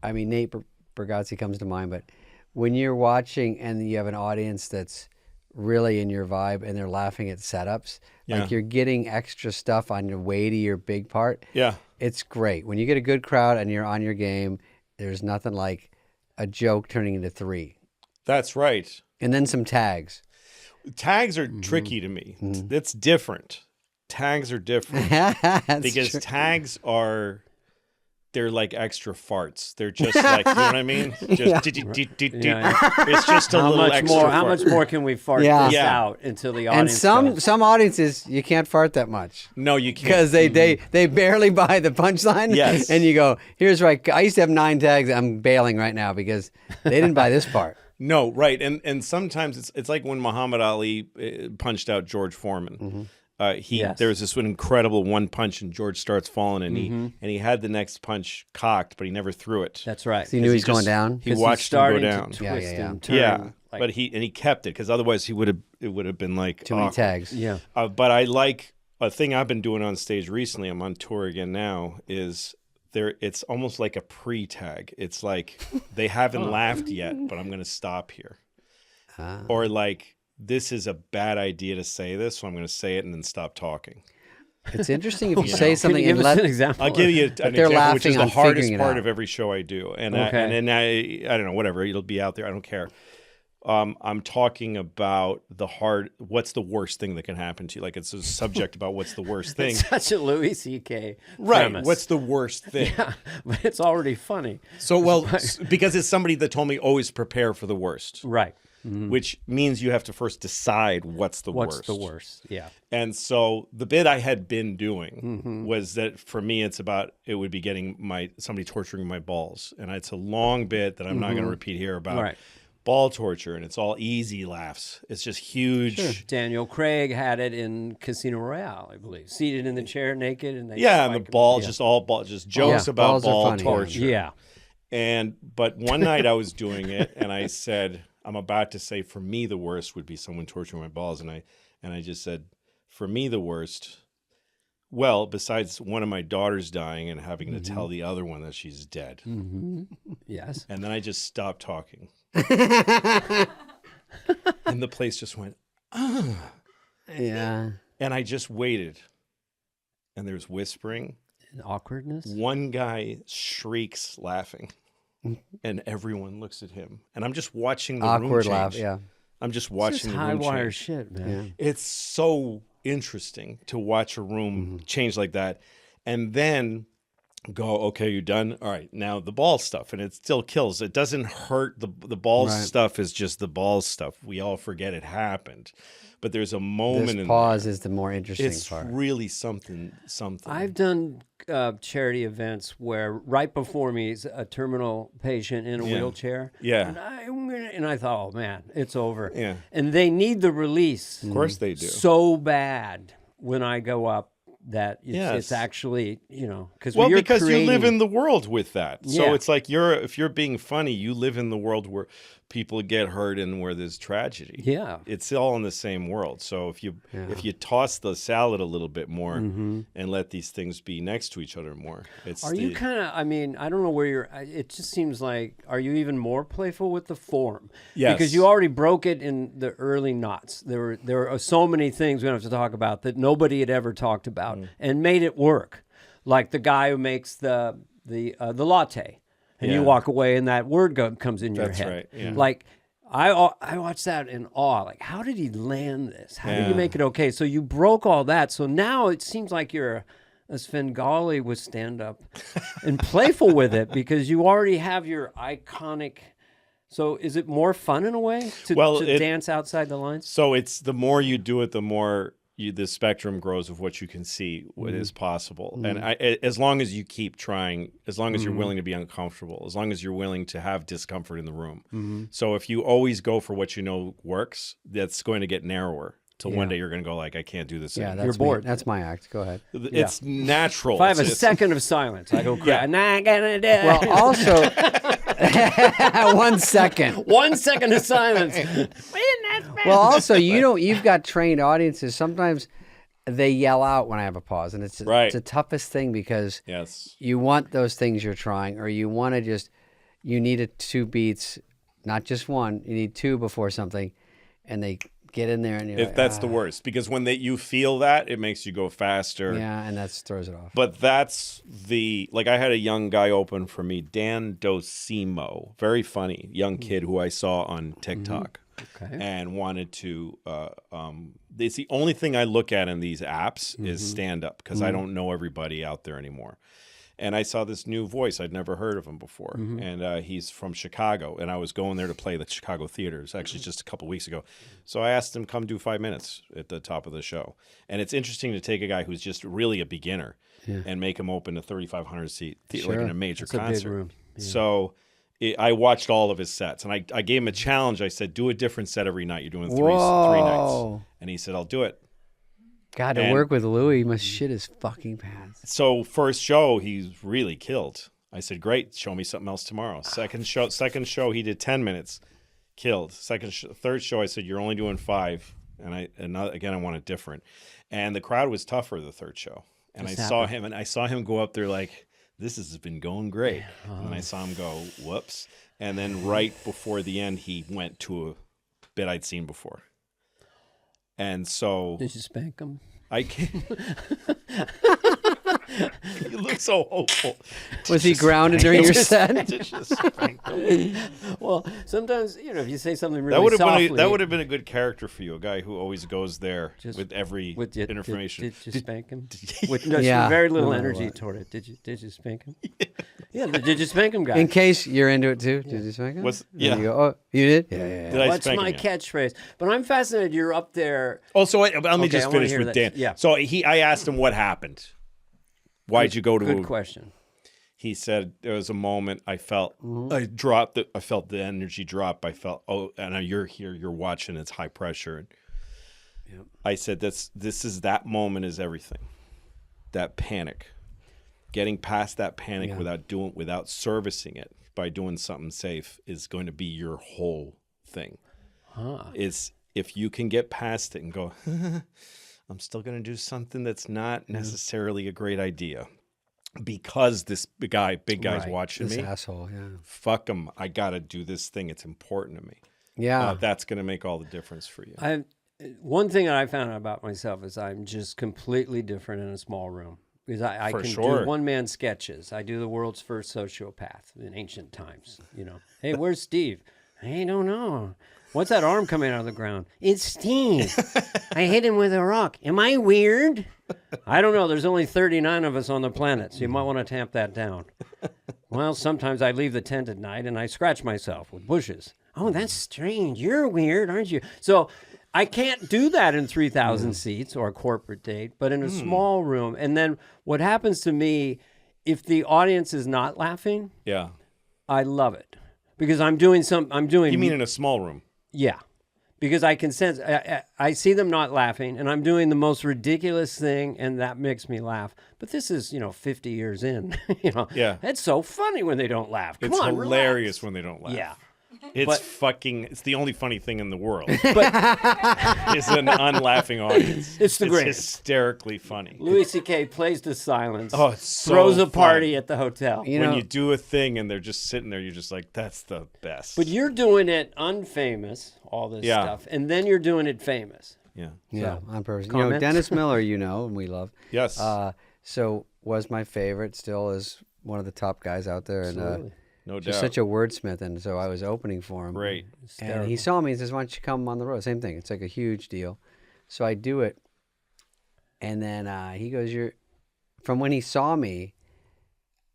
I mean, Nate Bargatze comes to mind, but when you're watching and you have an audience that's really in your vibe and they're laughing at setups, Yeah. like you're getting extra stuff on your way to your big part. Yeah. It's great. When you get a good crowd and you're on your game, there's nothing like a joke turning into 3. That's right. And then some tags. Tags are tricky to me. That's different. Tags are different That's because true. tags they're like extra farts. They're just like, you know what I mean? Just Yeah. it's just a How little much extra more? fart. How much more can we fart Yeah. this Yeah. out until the And audience? some audiences you can't fart that much. No, you can't. Because they barely buy the punchline. Yes. And you go, here's right. I used to have 9 tags. I'm bailing right now because they didn't buy this part. No, right. And sometimes it's like when Muhammad Ali punched out George Foreman. Yes. There was this one incredible one punch, and George starts falling, and he had the next punch cocked, but he never threw it. That's right. So you knew he was He going just- down. He watched him go down. To Yeah, twist yeah, yeah. and turn. Yeah, like- but he kept it because otherwise it would have been like Too many awkward. tags. Yeah. But I like a thing I've been doing on stage recently. I'm on tour again now. Is there? It's almost like a pre-tag. It's like they haven't laughed yet, but I'm going to stop here. Or like, this is a bad idea to say this, so I'm going to say it and then stop talking. It's interesting if you You say know. something Can you and give us let an example? I'll give you an they're example, which is laughing the on hardest figuring it part out. of every show I do. And Okay. then I don't know, whatever, it'll be out there. I don't care. I'm talking about what's the worst thing that can happen to you? Like it's a subject about what's the worst thing. Such a Louis C.K. Right. premise. What's the worst thing? Yeah, but it's already funny. So, well, because it's somebody that told me always prepare for the worst, Right. which means you have to first decide what's the What's worst. the worst? Yeah. And so the bit I had been doing was that for me, it would be getting somebody torturing my balls. And it's a long bit that I'm not going to repeat here about Right. ball torture. And it's all easy laughs. It's just huge. Daniel Craig had it in Casino Royale, I believe. Seated in the chair, naked, and they Yeah. And the spike him. ball, Yeah. just jokes Yeah, about balls are ball funny. torture. Yeah. But one night I was doing it and I said, I'm about to say, for me, the worst would be someone torturing my balls. And I just said, for me, the worst, well, besides one of my daughters dying and having to tell the other one that she's dead. Yes. And then I just stopped talking. And the place just went, Yeah. and I just waited. And there's whispering. And awkwardness. One guy shrieks laughing. And everyone looks at him. And I'm just watching the room Awkward change. laugh. Yeah. I'm just It's watching just the high room wire change. shit, man. It's so interesting to watch a room change like that. And then go, okay, you done? All right, now the ball stuff. And it still kills. It doesn't hurt. The balls Right. stuff is just the balls stuff. We all forget it happened. But there's a moment This in pause there. is the more interesting It's part. really something. I've done charity events where right before me is a terminal patient in a Yeah. wheelchair. Yeah. And I thought, oh man, it's over. Yeah. And they need the release Of course they do. so bad when I go up that it's, Yes. it's actually, because Well, you're because creating, you live in the world with that. So Yeah. it's like if you're being funny, you live in the world where people get hurt and where there's tragedy. Yeah. It's all in the same world. So if you toss the salad a little bit more and let these things be next to each other more, it's Are you kind of, I don't know where you're, it just seems like, are you even more playful with the form? Yes. Because you already broke it in the early knots. There are so many things we don't have to talk about that nobody had ever talked about and made it work. Like the guy who makes the latte. And Yeah. you walk away and that word comes in your That's head. right, yeah. Like, I watched that in awe. Like, how did he land this? How did you Yeah. make it okay? So you broke all that. So now it seems like you're a Svengali with stand-up and playful with it because you already have your iconic. So is it more fun in a way to dance outside the lines? So it's the more you do it, the more the spectrum grows of what you can see, what is possible. And as long as you keep trying, as long as you're willing to be uncomfortable, as long as you're willing to have discomfort in the room. So if you always go for what you know works, that's going to get narrower. Till one day you're going to go like, I can't do this anymore. You're bored. That's my act. Go ahead. It's natural. If I have a second of silence, I go crazy. I'm not gonna do it. Well, also, 1 second. 1 second of silence. Well, also, you've got trained audiences. Sometimes they yell out when I have a pause, and it's the toughest thing because you want those things you're trying, or you want to you need 2 beats, not just one. You need 2 before something, and they get in there, and you're like, that's the worst, because when you feel that, it makes you go faster. Yeah, and that throws it off. But that's I had a young guy open for me, Dan Docimo, very funny young kid who I saw on TikTok. And wanted to it's the only thing I look at in these apps is stand-up, because I don't know everybody out there anymore. And I saw this new voice. I'd never heard of him before. And he's from Chicago, and I was going there to play the Chicago theaters actually just a couple weeks ago. So I asked him, come do 5 minutes at the top of the show. And it's interesting to take a guy who's just really a beginner and make him open a 3,500 seat theater, like in a major concert. A big room. Yeah. So I watched all of his sets, and I gave him a challenge. I said, do a different set every night. You're doing three nights. And he said, I'll do it. God, to work with Louie, he must shit his fucking pants. So first show, he's really killed. I said, great, show me something else tomorrow. Second show, he did 10 minutes, killed. Third show, I said, you're only doing 5. And again, I want it different. And the crowd was tougher the third show. And I saw him go up there like, this has been going great. And then I saw him go, whoops. And then right before the end, he went to a bit I'd seen before. And so... Did you spank him? I can't... You look so hopeful. Was he grounded during your set? Well, sometimes, if you say something really softly... That would have been a good character for you, a guy who always goes there with every information. Did you spank him? Very little energy toward it. Did you spank him? Yeah, did you spank him, guys? In case you're into it, too. Did you spank him? You go, oh, you did? Yeah. What's my catchphrase? But I'm fascinated. You're up there... Oh, so let me just finish with Dan. Yeah. So I asked him what happened. Why'd you go to Good question. He said there was a moment I felt I dropped. I felt the energy drop. I felt and you're here. You're watching. It's high pressure. Yep. I said that moment is everything. That panic, getting past that panic without servicing it by doing something safe is going to be your whole thing. Is if you can get past it and go. I'm still going to do something that's not necessarily a great idea because this big guy's watching me. This asshole, Fuck him. I got to do this thing. It's important to me. Yeah. That's going to make all the difference for you. One thing that I found out about myself is I'm just completely different in a small room. Because I can do one-man sketches. I do the world's first sociopath in ancient times. Hey, where's Steve? I don't know. What's that arm coming out of the ground? It's Steve. I hit him with a rock. Am I weird? I don't know. There's only 39 of us on the planet, so you might want to tamp that down. Well, sometimes I leave the tent at night and I scratch myself with bushes. Oh, that's strange. You're weird, aren't you? So I can't do that in 3,000 seats or a corporate date, but in a small room. And then what happens to me, if the audience is not laughing, I love it. Because I'm doing... You mean in a small room? Yeah, because I can sense, I see them not laughing, and I'm doing the most ridiculous thing, and that makes me laugh. But this is, 50 years in, It's so funny when they don't laugh. Come on, hilarious relax. When they don't laugh. Yeah. It's the only funny thing in the world. It's an unlaughing audience. It's greatest. Hysterically funny. Louis C.K. plays to silence. Oh, it's so throws a party at the hotel. When you do a thing and they're just sitting there, you're just like, that's the best. But you're doing it unfamous, all this stuff, and then you're doing it famous. Yeah, on purpose. Dennis Miller, and we love. Yes. So was my favorite, still is one of the top guys out there. Absolutely. And no doubt. Just such a wordsmith, and so I was opening for him. Great. And he saw me and says, why don't you come on the road? Same thing. It's like a huge deal. So I do it. And then he goes, from when he saw me,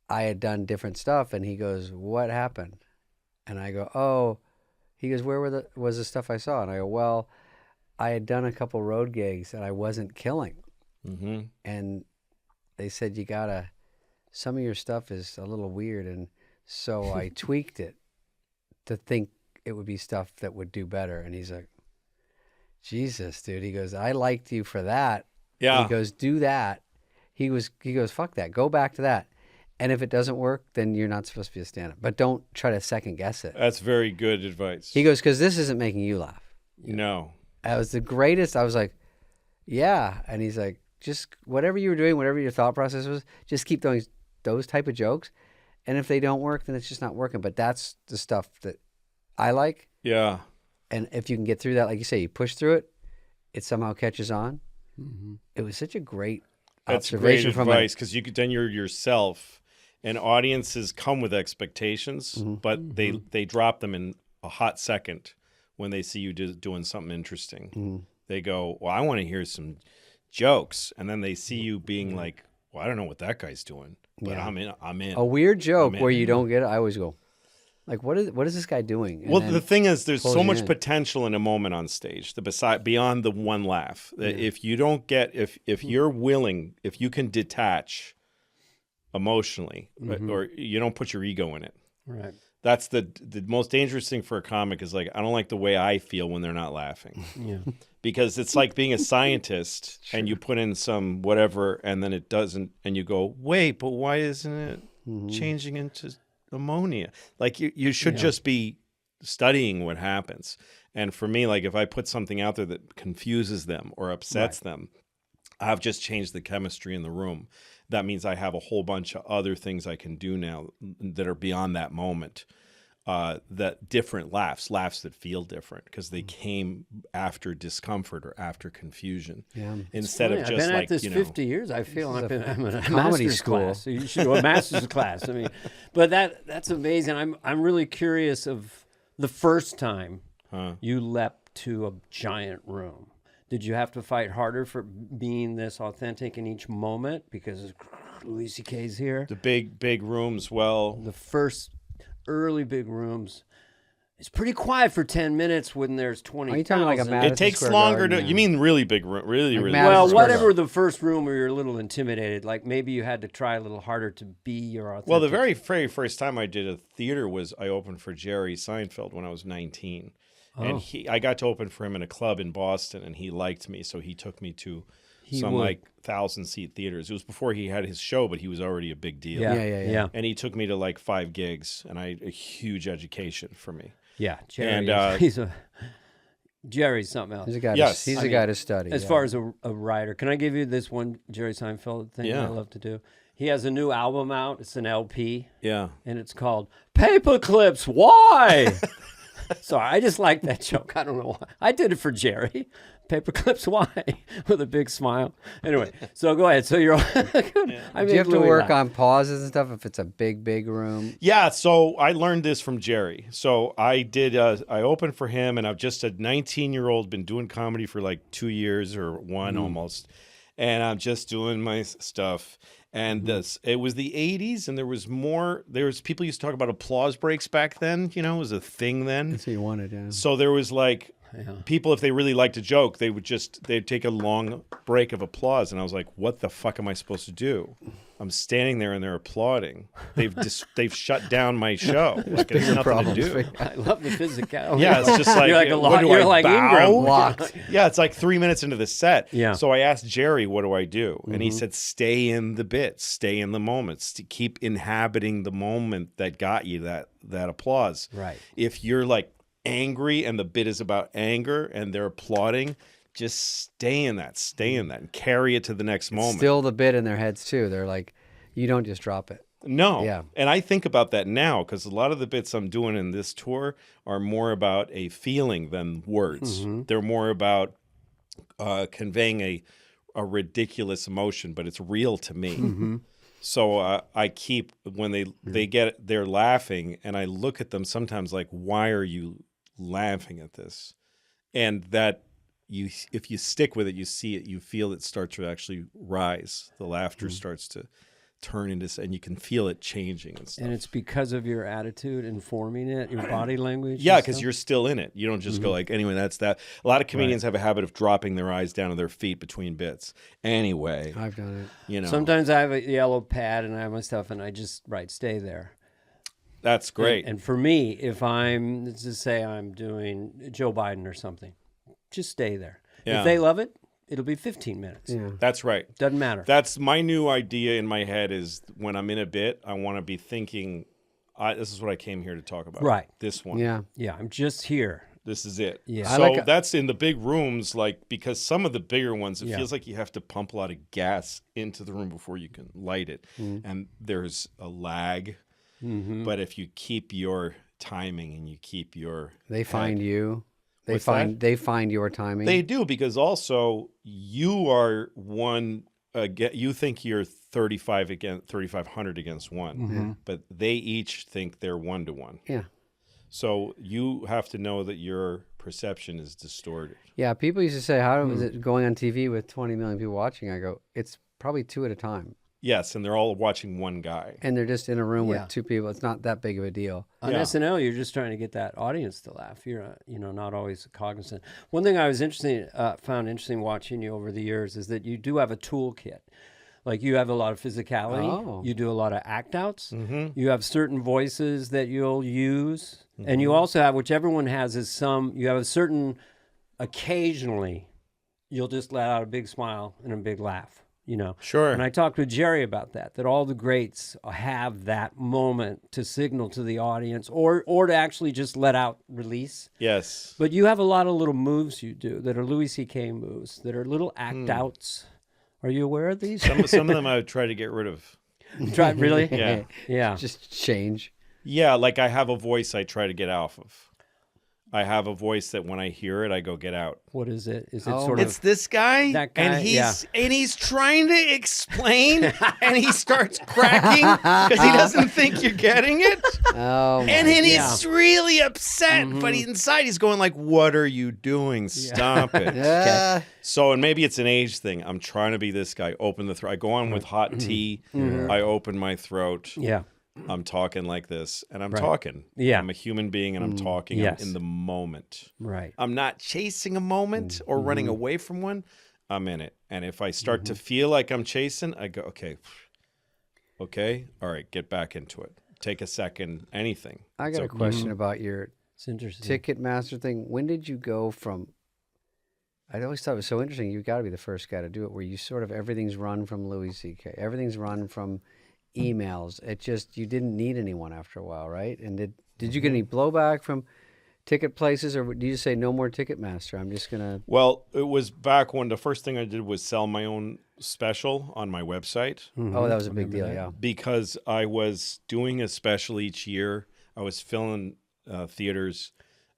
I had done different stuff, and he goes, "What happened?" And I go, "Oh," he goes, "Where was the stuff I saw?" And I go, "Well, I had done a couple road gigs, and I wasn't killing." Mm-hmm. And they said, some of your stuff is a little weird. And so I tweaked it to think it would be stuff that would do better. And he's like, Jesus, dude. He goes, I liked you for that. Yeah. He goes, do that. He goes, fuck that. Go back to that. And if it doesn't work, then you're not supposed to be a stand-up. But don't try to second guess it. That's very good advice. He goes, because this isn't making you laugh. No. That was the greatest. I was like, yeah. And he's like, just whatever you were doing, whatever your thought process was, just keep doing those type of jokes. And if they don't work, then it's just not working. But that's the stuff that I like. Yeah. And if you can get through that, like you say, you push through it, it somehow catches on. Mm-hmm. It was such a great observation great advice, because then you're yourself, and audiences come with expectations, Mm-hmm. but they drop them in a hot second when they see you doing something interesting. Mm-hmm. They go, well, I want to hear some jokes, and then they see you being like, well, I don't know what that guy's doing, but Yeah. I'm in. A weird joke where you don't get it, I always go, like, what is this guy doing? And Well, then the thing is, there's pulls so you much in. potential in a moment on stage, beyond the one laugh. If you don't get, if you're willing, if you can detach emotionally, or you don't put your ego in it. Right. That's the most dangerous thing for a comic is like, I don't like the way I feel when they're not laughing. Yeah. Because it's like being a scientist and you put in some whatever and then it doesn't, and you go, wait, but why isn't it changing into ammonia? Like you should just be studying what happens. And for me, like if I put something out there that confuses them or upsets them, I've just changed the chemistry in the room. That means I have a whole bunch of other things I can do now that are beyond that moment. That different laughs that feel different because they came after discomfort or after confusion. Yeah. Instead of I've just been like, at this you know, 50 years. I feel I'm in a comedy master's school. class. So you should do a master's class. I mean, but that's amazing. I'm really curious of the first time you leapt to a giant room. Did you have to fight harder for being this authentic in each moment because Louis C.K.'s here? the big rooms. Well, The first early big rooms. It's pretty quiet for 10 minutes when there's 20,000. Are you talking like a Madison it takes Square longer Garden to. now? You mean really big room? Really, Like really. Madison Well, Square whatever Garden. the first room where you're a little intimidated, like maybe you had to try a little harder to be your authentic. Well, the very first time I did a theater was I opened for Jerry Seinfeld when I was 19. And I got to open for him in a club in Boston, and he liked me, so he took me to some would. like 1,000-seat theaters. It was before he had his show, but he was already a big deal. Yeah. And he took me to like 5 gigs, and a huge education for me. Yeah, Jerry. And, Jerry's something else. He's a guy. Yes. He's I a guy to study. As far as a writer, can I give you this one Jerry Seinfeld thing that I Yeah. love to do? He has a new album out. It's an LP, Yeah. and it's called Paper Clips. Why? So I just like that joke. I don't know why. I did it for Jerry. Paper Clips. Why? With a big smile. Anyway, so go ahead. So you're. I do you have to work on pauses and stuff if it's a big room? Yeah, so I learned this from Jerry. So I did, I opened for him, and I'm just a 19-year-old, been doing comedy for like 2 years or one almost. And I'm just doing my stuff. And it was the 80s, and there was people used to talk about applause breaks back then, you know, it was a thing then. That's what you wanted, yeah. So there was like people, if they really liked a joke, they'd take a long break of applause. And I was like, what the fuck am I supposed to do? I'm standing there and they're applauding. They've shut down my show. Like it's nothing to do. I love the physicality. Yeah, it's just like, you're like a what lot. do You're I like bow? Ingram. Locked. Yeah, it's like 3 minutes into the set. Yeah. So I asked Jerry, what do I do? And he said, stay in the bits, stay in the moments, to keep inhabiting the moment that got you that applause. Right. If you're like angry and the bit is about anger and they're applauding, just stay in that, and carry it to the next moment. Still the bit in their heads too. They're like, you don't just drop it. No. Yeah. And I think about that now because a lot of the bits I'm doing in this tour are more about a feeling than words. They're more about conveying a ridiculous emotion, but it's real to me. So I keep, when they're laughing, and I look at them sometimes like, why are you laughing at this? And that if you stick with it, you see it, you feel it start to actually rise. The laughter starts to turn into, and you can feel it changing and stuff. And it's because of your attitude informing it, your body language. Yeah, because you're still in it. You don't just go like, anyway, that's that. A lot of comedians have a habit of dropping their eyes down to their feet between bits. Anyway, I've done it. you know, Sometimes I have a yellow pad and I have my stuff, and I just stay there. that's great. And for me, if let's just say I'm doing Joe Biden or something, just stay there. Yeah. If they love it, it'll be 15 minutes. Yeah. That's right. Doesn't matter. That's my new idea in my head is when I'm in a bit, I want to be thinking, this is what I came here to talk about. Right. This one. Yeah. Yeah, I'm just here. This is it. Yeah. So that's in the big rooms, like, because some of the bigger ones, it Yeah. feels like you have to pump a lot of gas into the room before you can light it. And there's a lag. But if you keep your timing and you keep your They find you. They What's find that? they find your timing. They do, because also you are one. You think you're 3,500 against one, but they each think they're 1-to-1. Yeah. So you have to know that your perception is distorted. Yeah. People used to say, "How is it going on TV with 20 million people watching?" I go, "It's probably 2 at a time, Yes, and they're all watching one guy. and they're just in a room Yeah. with 2 people. It's not that big of a deal." On Yeah. SNL, you're just trying to get that audience to laugh. You're, not always cognizant. One thing I was found interesting watching you over the years is that you do have a toolkit. Like you have a lot of physicality. Oh. You do a lot of act outs. Mm-hmm. You have certain voices that you'll use. And you also have, which everyone has, is you have a certain, occasionally, you'll just let out a big smile and a big laugh. Sure. And I talked with Jerry about that all the greats have that moment to signal to the audience or to actually just let out release. Yes. But you have a lot of little moves you do that are Louis C.K. moves, that are little act outs. Are you aware of these? Some of them I would try to get rid of. Really? Yeah. Yeah. Just change. Yeah, like I have a voice I try to get off of. I have a voice that when I hear it, I go, get out. What is it? Is it Oh, sort It's of this guy, That guy, and yeah. he's trying to explain, and he starts cracking because he doesn't think you're getting it, Oh, my and then Yeah. he's really upset. But inside, he's going like, "What are you doing? Stop it!" Yeah. So, and maybe it's an age thing. I'm trying to be this guy. Open the throat. I go on with hot tea. I open my throat. Yeah. I'm talking like this, and I'm talking. Yeah. I'm a human being, and I'm talking. Yes. I'm in the moment. Right. I'm not chasing a moment or running away from one. I'm in it. And if I start to feel like I'm chasing, I go, okay, all right, get back into it. Take a second, anything. I got a It's okay. question about your It's interesting. Ticketmaster thing. When did you go from? I always thought it was so interesting. You've got to be the first guy to do it, where you sort of everything's run from Louis C.K. Everything's run from emails. It just you didn't need anyone after a while, right? And did you get any blowback from ticket places, or do you say no more Ticketmaster? I'm just gonna. Well, it was back when the first thing I did was sell my own special on my website Oh, that was a big deal. Yeah. because I was doing a special each year. I was filling theaters.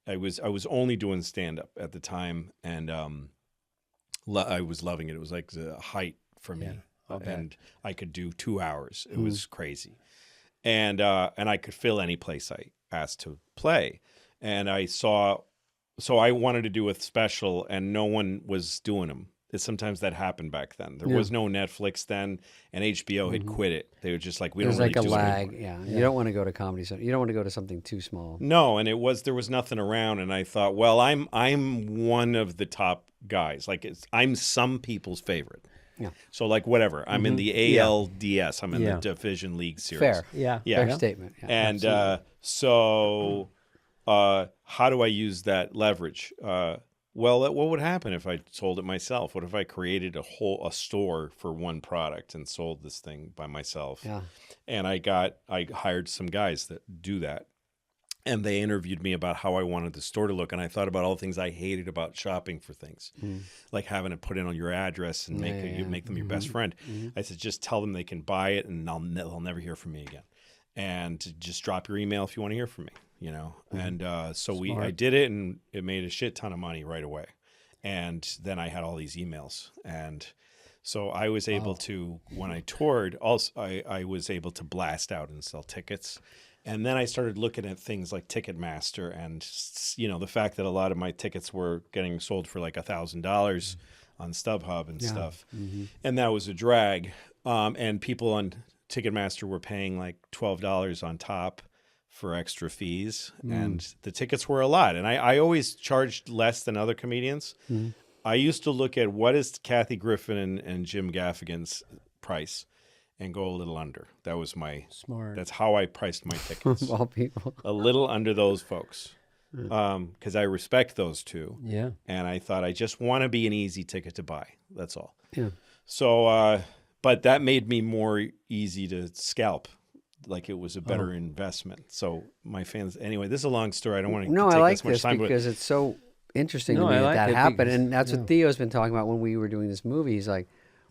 I was only doing stand-up at the time, and I was loving it. It was like the height for me. And I could do 2 hours. It was crazy, and I could fill any place I asked to play. And I wanted to do a special, and no one was doing them. Sometimes that happened back then. There was no Netflix then, and HBO had quit it. They were just like, we There's don't really like a do it lag. anymore. Yeah. You don't want to go to comedy center. You don't want to go to something too small. No, and there was nothing around, and I thought, well, I'm one of the top guys. Like I'm some people's favorite. Yeah. So like whatever, I'm in the ALDS. I'm in the Division League Series. Fair. Yeah. Yeah. Fair statement. Yeah. And so, how do I use that leverage? Well, what would happen if I sold it myself? What if I created a store for one product and sold this thing by myself? Yeah. And I hired some guys that do that. And they interviewed me about how I wanted the store to look. And I thought about all the things I hated about shopping for things, like having to put in on your address and make them your best friend. I said, just tell them they can buy it and they'll never hear from me again. And just drop your email if you want to hear from me, you know? And so I did it, and it made a shit ton of money right away. And then I had all these emails. And so I was able to, when I toured, also I was able to blast out and sell tickets. And then I started looking at things like Ticketmaster and, the fact that a lot of my tickets were getting sold for like $1,000 on StubHub and stuff. Mm-hmm. And that was a drag. And people on Ticketmaster were paying like $12 on top for extra fees. And the tickets were a lot. And I always charged less than other comedians. I used to look at what is Kathy Griffin and Jim Gaffigan's price and go a little under. That was my smart. That's how I priced my tickets. Of all people. A little under those folks. Because I respect those two. Yeah. And I thought I just want to be an easy ticket to buy. That's all. Yeah. So, but that made me more easy to scalp. Like it was a better investment. So my fans, anyway, this is a long story. I don't want to No, take I like this much this time. because it's so interesting No, to me I like that it happened. because- And that's what Theo's been talking about when we were doing this movie. He's like,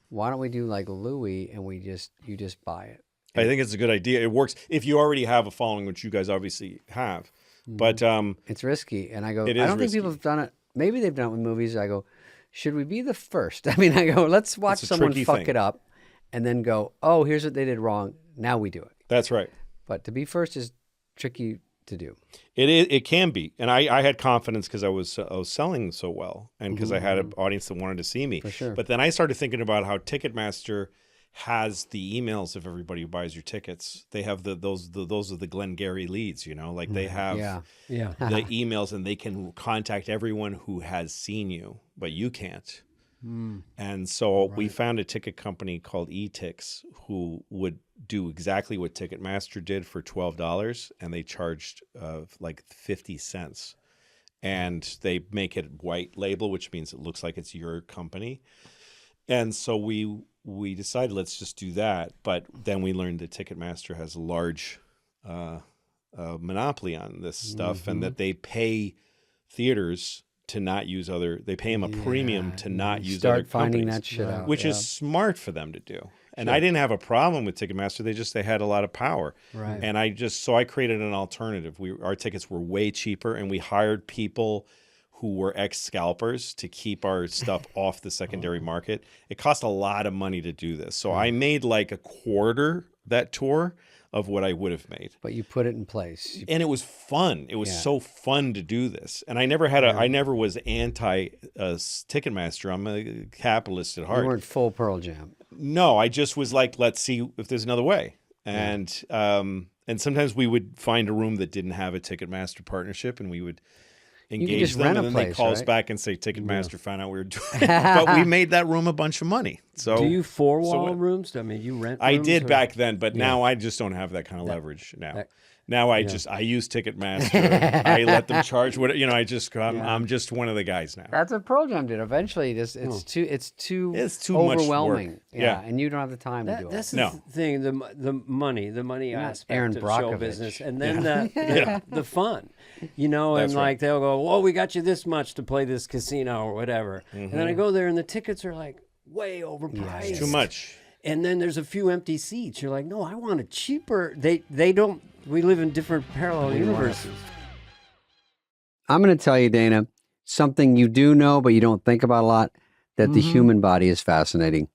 why don't we do like Louie and you just buy it? I think it's a good idea. It works if you already have a following, which you guys obviously have. But It's risky. And I go, I It is don't think risky. people have done it. Maybe they've done it with movies. I go, should we be the first? I mean, I go, let's watch It's a someone tricky fuck thing. it up and then go, oh, here's what they did wrong. Now we do it. that's right. But to be first is tricky to do. It can be, and I had confidence because I was selling so well, and because I had an audience that wanted to see me. For sure. But then I started thinking about how Ticketmaster has the emails of everybody who buys your tickets. They have those are the Glengarry leads, like they have Yeah. Yeah. the emails, and they can contact everyone who has seen you, but you can't. And so we found a ticket company called eTix who would do exactly what Ticketmaster did for $12, and they charged like 50 cents. And they make it white label, which means it looks like it's your company. And so we decided let's just do that. But then we learned that Ticketmaster has a large monopoly on this stuff, and that they pay theaters to not use they pay them a premium to not use other Start finding companies, that shit out. which is smart for them to do. And I didn't have a problem with Ticketmaster. They had a lot of power. Right. And I created an alternative. Our tickets were way cheaper, and we hired people who were ex-scalpers to keep our stuff off the secondary market. It cost a lot of money to do this. So I made like a quarter that tour of what I would have made. But you put it in place. And it was fun. It was so fun to do this. And I never was anti Ticketmaster. I'm a capitalist at heart. You weren't full Pearl Jam. No, I just was like, let's see if there's another way. And sometimes we would find a room that didn't have a Ticketmaster partnership, and we would engage just them, rent and a then they place, call us right? back and say Ticketmaster found out we were doing it. But we made that room a bunch of money. So Do you four-wall what- rooms? I mean, you rent I rooms, did or- back then, but now I just don't have that kind of leverage now. Now I use Ticketmaster. I let them charge what I'm just one of the guys now. That's what Pearl Jam did. Eventually, it's too It's too much overwhelming. work. Yeah, Yeah. and you don't have the time to do it. That's No. the thing, the money aspect Aaron of show Brockovich. business, and then the fun, and That's right. like they'll go, well, we got you this much to play this casino or whatever, and then I go there and the tickets are like way overpriced, Too much. and then there's a few empty seats. You're like, no, I want it cheaper. They don't. We live in different parallel universes. I'm going to tell you, Dana, something you do know, but you don't think about a lot, that the human body is fascinating.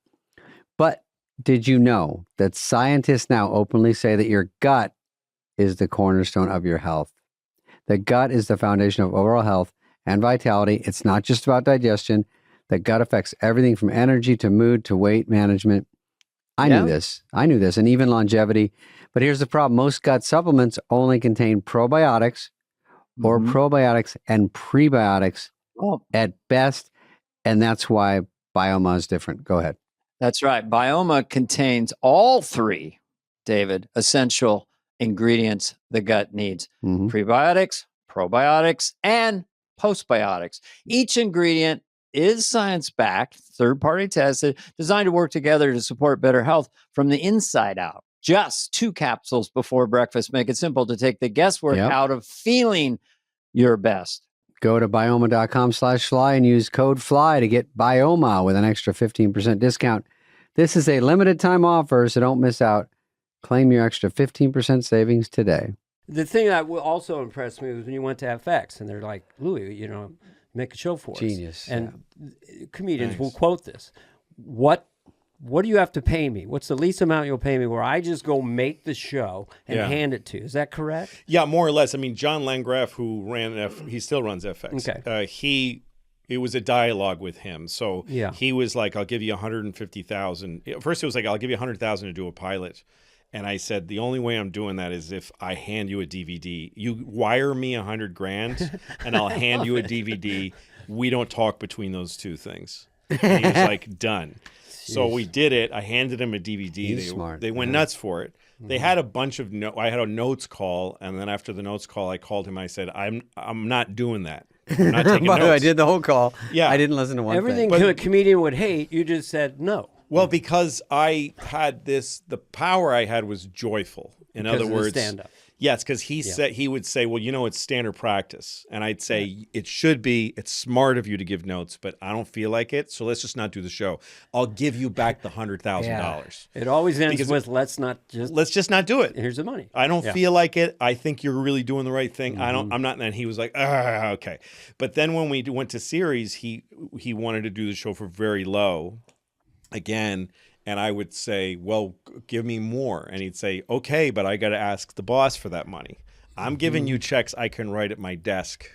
But did you know that scientists now openly say that your gut is the cornerstone of your health? The gut is the foundation of overall health and vitality. It's not just about digestion. The gut affects everything from energy to mood to weight management. I knew this, and even longevity. But here's the problem. Most gut supplements only contain probiotics or probiotics and prebiotics at best. And that's why Bioma is different. Go ahead. That's right. Bioma contains all three, David, essential ingredients the gut needs. Prebiotics, probiotics, and postbiotics. Each ingredient is science-backed, third-party tested, designed to work together to support better health from the inside out. Just 2 capsules before breakfast make it simple to take the guesswork out of feeling your best. Go to bioma.com/fly and use code FLY to get Bioma with an extra 15% discount. This is a limited time offer, so don't miss out. Claim your extra 15% savings today. The thing that also impressed me was when you went to FX and they're like, Louie, make a show for us. Genius, And comedians will quote this. What what do you have to pay me? What's the least amount you'll pay me where I just go make the show and hand it to you? Is that correct? Yeah, more or less. I mean, John Landgraf, who ran he still runs FX. Okay. It was a dialogue with him. So he was like, I'll give you $150,000. First it was like, I'll give you $100,000 to do a pilot. And I said, the only way I'm doing that is if I hand you a DVD. You wire me $100,000 and I'll hand you a DVD. We don't talk between those two things. And he was like, done. So we did it. I handed him a DVD. He's smart. They went nuts for it. They had a bunch of I had a notes call, and then after the notes call, I called him. I said, I'm not doing that. I'm not taking By the way, I notes. did the whole call. Yeah. I didn't listen to one Everything thing. a comedian would hate, you just said no. Well, because I had the power I had was joyful. In Because other of the words, stand-up. yes, because he would say, well, it's standard practice. And I'd say, it should be, it's smart of you to give notes, but I don't feel like it. So let's just not do the show. I'll give you back the $100,000. It always ends with, let's just not do it. Here's the money. I don't feel like it. I think you're really doing the right thing. I'm not. And he was like, okay. But then when we went to series, he wanted to do the show for very low again. And I would say, well, give me more. And he'd say, okay, but I got to ask the boss for that money. I'm giving you checks I can write at my desk.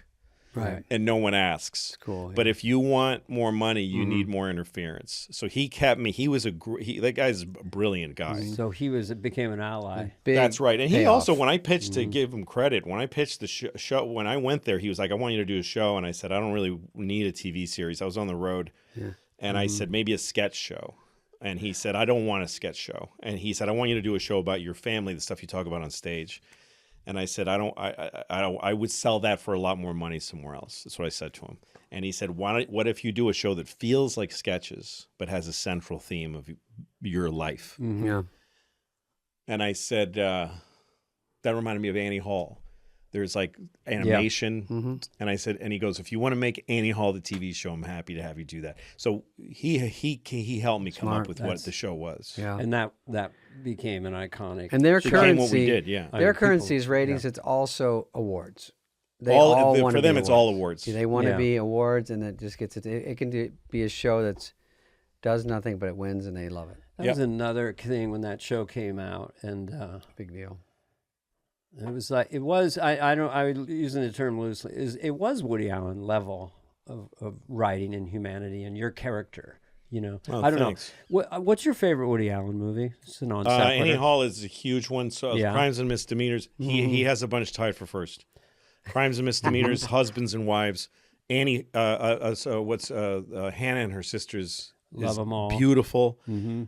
Right. And no one asks. Cool. Yeah. But if you want more money, you need more interference. So he kept me. He was that guy's a brilliant guy. So he became an ally. That's right. And he payoff. also, when I pitched to give him credit, when I pitched the show, when I went there, he was like, I want you to do a show. And I said, I don't really need a TV series. I was on the road. Yeah. And I said, maybe a sketch show. And he said, I don't want a sketch show. And he said, I want you to do a show about your family, the stuff you talk about on stage. And I said, I would sell that for a lot more money somewhere else. That's what I said to him. And he said, what if you do a show that feels like sketches, but has a central theme of your life? Mm-hmm. Yeah. And I said, that reminded me of Annie Hall. There's like animation. Yeah. Mm-hmm. And I said, and he goes, if you want to make Annie Hall the TV show, I'm happy to have you do that. So he helped me come up with what the show was. Yeah. And that became an iconic. And their Became currency, what we did, yeah. Their currency is ratings. It's also awards. They all want for to them, be it's awards. all awards. They want to be awards, and it just gets it. It can be a show that does nothing, but it wins, and they love it. That was another thing when that show came out, and Big deal. it was like I using the term loosely. It was Woody Allen level of writing and humanity and your character. You know, Oh, I don't thanks. know. What's your favorite Woody Allen movie? It's a non Annie Hall is a huge one. So Yeah. Crimes and Misdemeanors. He has a bunch tied for first. Crimes and Misdemeanors, Husbands and Wives. Annie. Hannah and her sisters. Love is 'em all. Beautiful. And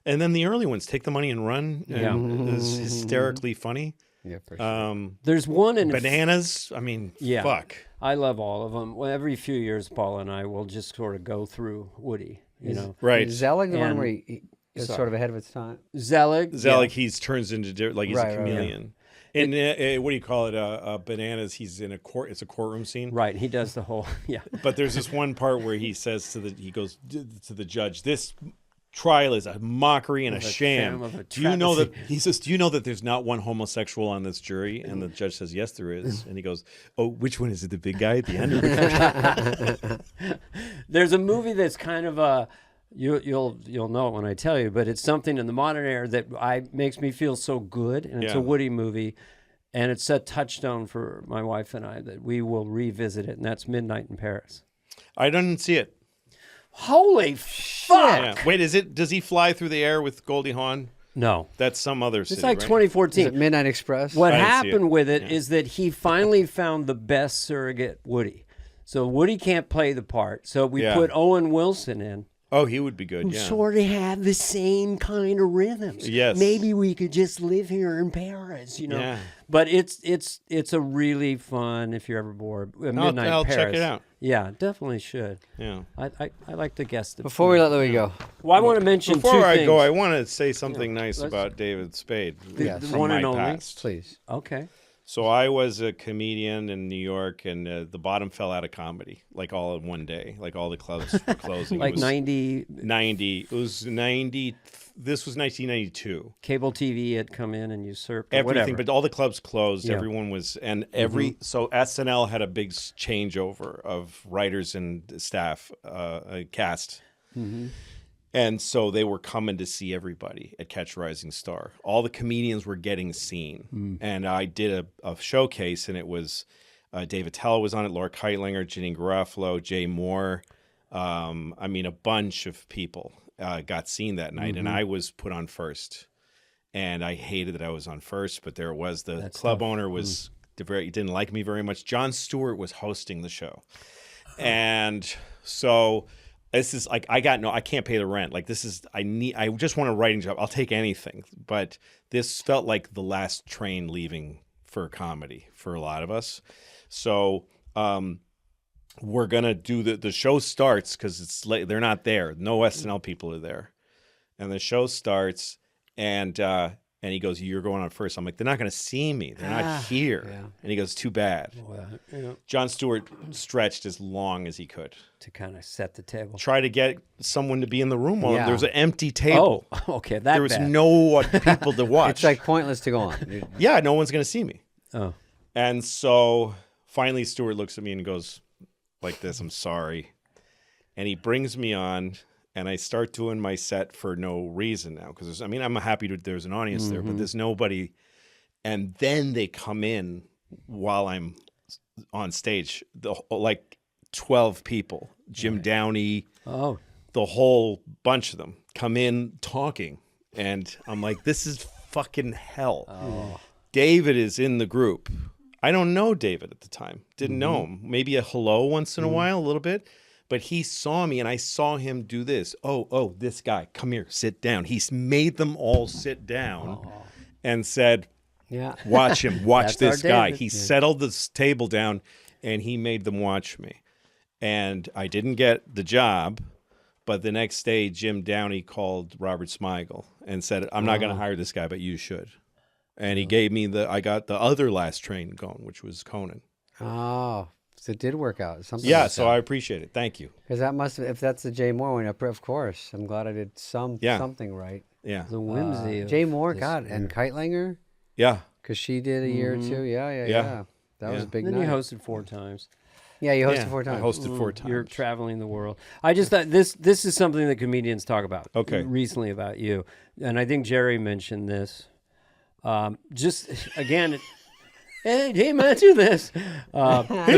then the early ones, Take the Money and Run. Is hysterically funny. Yeah, for sure. There's one in Bananas. I mean, fuck. I love all of them. Well, every few years, Paul and I will just sort of go through Woody. You know, Right. Is Zelig the one And- where he is sort of ahead of its time? Zelig. He turns into like he's Right, a right, right. chameleon. And what do you call it? Bananas. He's in a court. It's a courtroom scene. Right. He does the whole. Yeah. But there's this one part where he says he goes to the judge, this trial is a mockery and a sham. of a Do you know that travesty." he says, do you know that there's not one homosexual on this jury? And the judge says, yes, there is. And he goes, oh, which one is it? The big guy at the end? Or the There's a movie that's kind of a. You'll know it when I tell you, but it's something in the modern era that makes me feel so good, and it's a Woody movie, and it's a touchstone for my wife and I that we will revisit it, and that's Midnight in Paris. I didn't see it. Holy fuck! Yeah. Wait, does he fly through the air with Goldie Hawn? No, That's some other it's city, like right? 2014. Is it Midnight Express? What I didn't see happened it. with it is that he finally found the best surrogate Woody. So Woody can't play the part, so we put Owen Wilson in. Oh, he would be good, Who yeah. sort of have the same kind of rhythms. Yes. Maybe we could just live here in Paris, you know. Yeah. But it's a really fun, if you're ever bored, Midnight in I'll Paris. check it out. Yeah, definitely should. Yeah. I like the guest. Before we let Louie go, Well, I want to mention Before two I things. go, I want to say something nice let's- about David Spade. Yes. the from one my and only. past. please. Okay. So I was a comedian in New York, and the bottom fell out of comedy, like all in one day. Like all the clubs were closing. Like it was 90 It was 90. This was 1992. cable TV had come in and usurped or Everything, whatever. but all the clubs closed. Yeah. Everyone was, and so SNL had a big changeover of writers and staff, cast. And so they were coming to see everybody at Catch a Rising Star. All the comedians were getting seen. And I did a showcase, and it was David Tell was on it, Laura Keitlinger, Janine Garofalo, Jay Moore. A bunch of people got seen that night, and I was put on first. And I hated that I was on first, but there was the club owner was he didn't like me very much. Jon Stewart was hosting the show. And so this is like, I can't pay the rent. Like I just want a writing job. I'll take anything. But this felt like the last train leaving for comedy for a lot of us. So we're going to do the show starts because it's late. They're not there. No SNL people are there. And the show starts and he goes, "You're going on first." I'm like, "They're not going to see me. They're not here." Yeah. And he goes, "Too bad." Yeah. Jon Stewart stretched as long as he could to kind of set the table. Try to get someone to be in the room while there was an empty table. Oh, okay. There was no people to watch. It's like pointless to go on. Yeah, no one's going to see me. Oh. And so finally Stewart looks at me and goes like this, "I'm sorry." And he brings me on. And I start doing my set for no reason now because I'm happy there's an audience there, but there's nobody. And then they come in while I'm on stage, like 12 people, Jim Downey, the whole bunch of them come in talking, and I'm like, this is fucking hell. Oh. David is in the group. I don't know David at the time. Didn't know him. Maybe a hello once in a while, a little bit. But he saw me, and I saw him do this. Oh, this guy, come here, sit down. He's made them all sit down and said, watch him, watch this guy. He settled this table down, and he made them watch me. And I didn't get the job, but the next day, Jim Downey called Robert Smigel and said, "I'm not going to hire this guy, but you should." And he gave me I got the other last train going, which was Conan. Oh. So it did work out. Something so I appreciate it. Thank you. Because that must have, if that's the Jay Moore one, of course. I'm glad I did something right. Yeah. The whimsy of Jay Moore, God, and Keitlinger. Yeah. Because she did a year or two. Yeah. That was a big night. Then you hosted 4 times. Yeah, you hosted 4 times. I hosted 4 times. You're traveling the world. I just thought this is something that comedians talk about. Okay. Recently about you. And I think Jerry mentioned this. Just, again... Hey, imagine this. He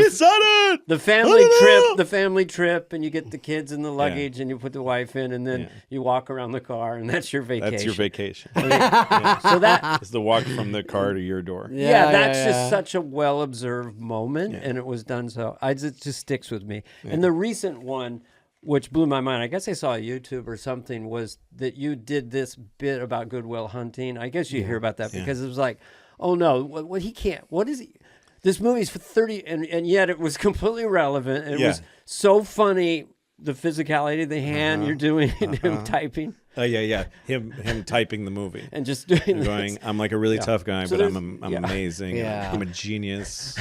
said it. The family trip, and you get the kids in the luggage, and you put the wife in, and then you walk around the car, and that's your vacation. That's your vacation. So that is the walk from the car to your door. That's just such a well-observed moment, and it was done so. It just sticks with me. Yeah. And the recent one, which blew my mind, I guess I saw on YouTube or something, was that you did this bit about Good Will Hunting. I guess you hear about that because it was like, oh no, what he can't. What is he? This movie's for 30, and yet it was completely relevant. It was so funny. The physicality of the hand you're doing, him typing. Oh yeah. Him typing the movie and just doing. Going, I'm like a really tough guy, so but I'm amazing. Yeah. I'm a genius.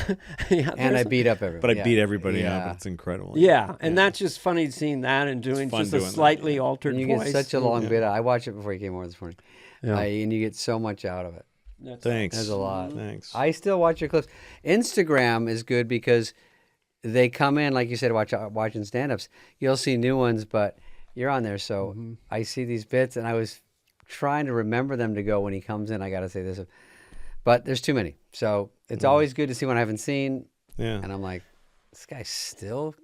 And I beat up everybody. But I beat everybody up. It's incredible. Yeah, and that's just funny seeing that and doing just a slightly altered voice. You get such a long bit. I watched it before you came over this morning, and you get so much out of it. Thanks. There's a lot. Thanks. I still watch your clips. Instagram is good because they come in, like you said, watching stand-ups. You'll see new ones, but you're on there. So I see these bits, and I was trying to remember them to go when he comes in. I got to say this. But there's too many. So it's always good to see one I haven't seen. Yeah. And I'm like, this guy's still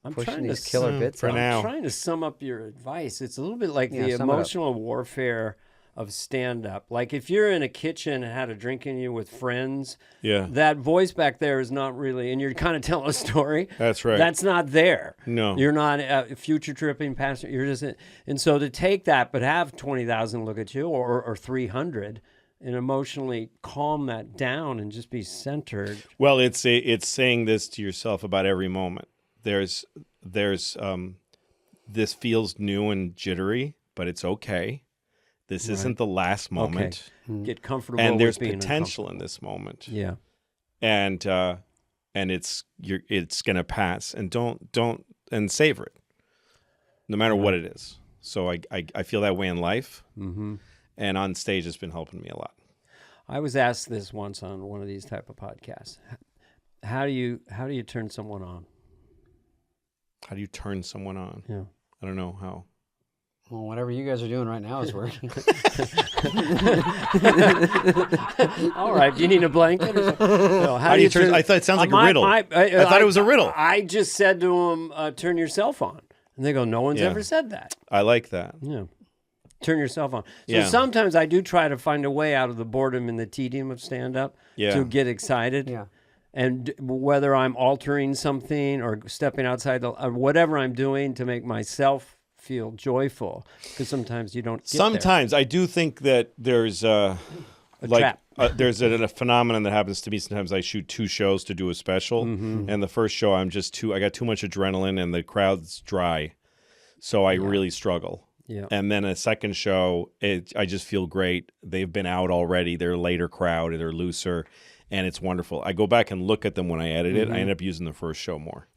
I'm pushing these killer bits for now. I'm trying to sum up your advice. It's a little bit like the emotional warfare of stand-up. Like if you're in a kitchen and had a drink in you with friends, that voice back there is not really, and you're kind of telling a story. That's right. That's not there. No. You're not future tripping past it. You're just, and so to take that, but have 20,000 look at you or 300 and emotionally calm that down and just be centered. Well, it's saying this to yourself about every moment. There's this feels new and jittery, but it's okay. This isn't the last moment. Okay. Get comfortable. And there's with being potential in this moment. Yeah. And it's gonna pass. And don't savor it, no matter what it is. So I feel that way in life. Mm-hmm. And on stage, it's been helping me a lot. I was asked this once on one of these type of podcasts. How do you turn someone on? How do you turn someone on? Yeah. I don't know how. Well, whatever you guys are doing right now is working. All right. Do you need a blanket? Or something? No, How do you turn? I thought it sounds like a riddle. I thought it was a riddle. I just said to them, turn your cell phone. And they go, no one's Yeah. ever said that. I like that. Yeah. Turn your cell phone. So Yeah. sometimes I do try to find a way out of the boredom and the tedium of stand-up Yeah. to get excited. Yeah. And whether I'm altering something or stepping outside or whatever I'm doing to make myself feel joyful, because sometimes you don't get Sometimes I do think that there's trap. there's a phenomenon that happens to me. Sometimes I shoot 2 shows to do a special, and the first show I got too much adrenaline and the crowd's dry, so I really struggle. Yeah. And then a second show, I just feel great. They've been out already. They're a later crowd. They're looser, and it's wonderful. I go back and look at them when I edit it. I end up using the first show more.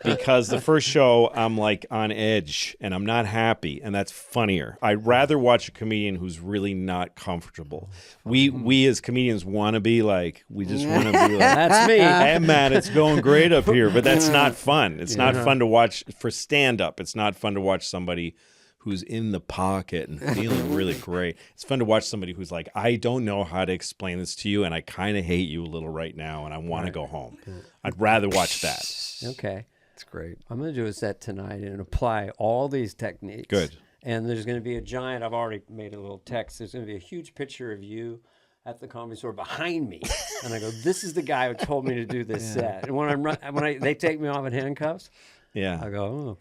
Because the first show, I'm like on edge and I'm not happy, and that's funnier. I'd rather watch a comedian who's really not comfortable. We as comedians want to be like, we just want to be like, That's me. hey man, it's going great up here, but that's not fun. It's not fun to watch for stand-up. It's not fun to watch somebody who's in the pocket and feeling really great. It's fun to watch somebody who's like, I don't know how to explain this to you, and I kind of hate you a little right now, and I want to go home. I'd rather watch that. Okay. It's great. I'm going to do a set tonight and apply all these techniques. Good. And there's going to be a giant, I've already made a little text. There's going to be a huge picture of you at the Comedy Store behind me. And I go, this is the guy who told me to do this set. And when they take me off in handcuffs, Yeah. I go, oh,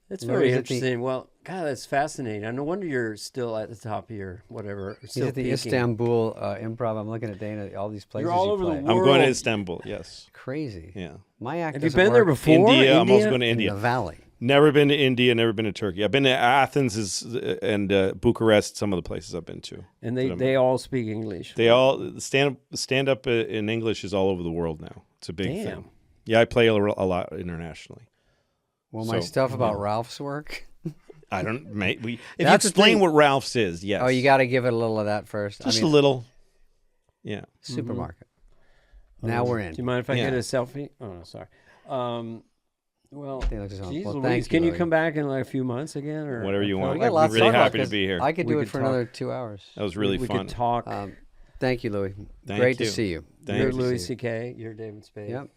it's No, very he's at the- interesting. Well, God, that's fascinating. No wonder you're still at the top of your whatever. He's Still at the peaking. Istanbul Improv. I'm looking at Dana. All these places all you over the play. world. I'm going to Istanbul, yes. Crazy. Yeah. My act. Have you doesn't been there work before? India, I'm also going to in India. the Valley. Never been to India, never been to Turkey. I've been to Athens and Bucharest, some of the places I've been to. And they all speak English. They all stand up in English is all over the world now. It's a big Damn. thing. Yeah, I play a lot internationally. Well, my So, stuff about Ralph's work. I don't. If you That's the explain thing. what Ralph's is, yes. Oh, you got to give it a little of that first. just a little. Yeah. Supermarket. Now we're in. Do you mind if I Yeah. get a selfie? Oh, no, sorry. Well, They look just- geez well, Louise, thank you, can you Louie. come back in like a few months again, or Whatever you want. We got I'm lots really to talk happy about to be here. I could We do could it for talk. another 2 hours. That was really we fun. could talk. Thank you, Louie. Thank Great you. to see you. Thank You're you. Louis C.K. You're David Spade. Yep.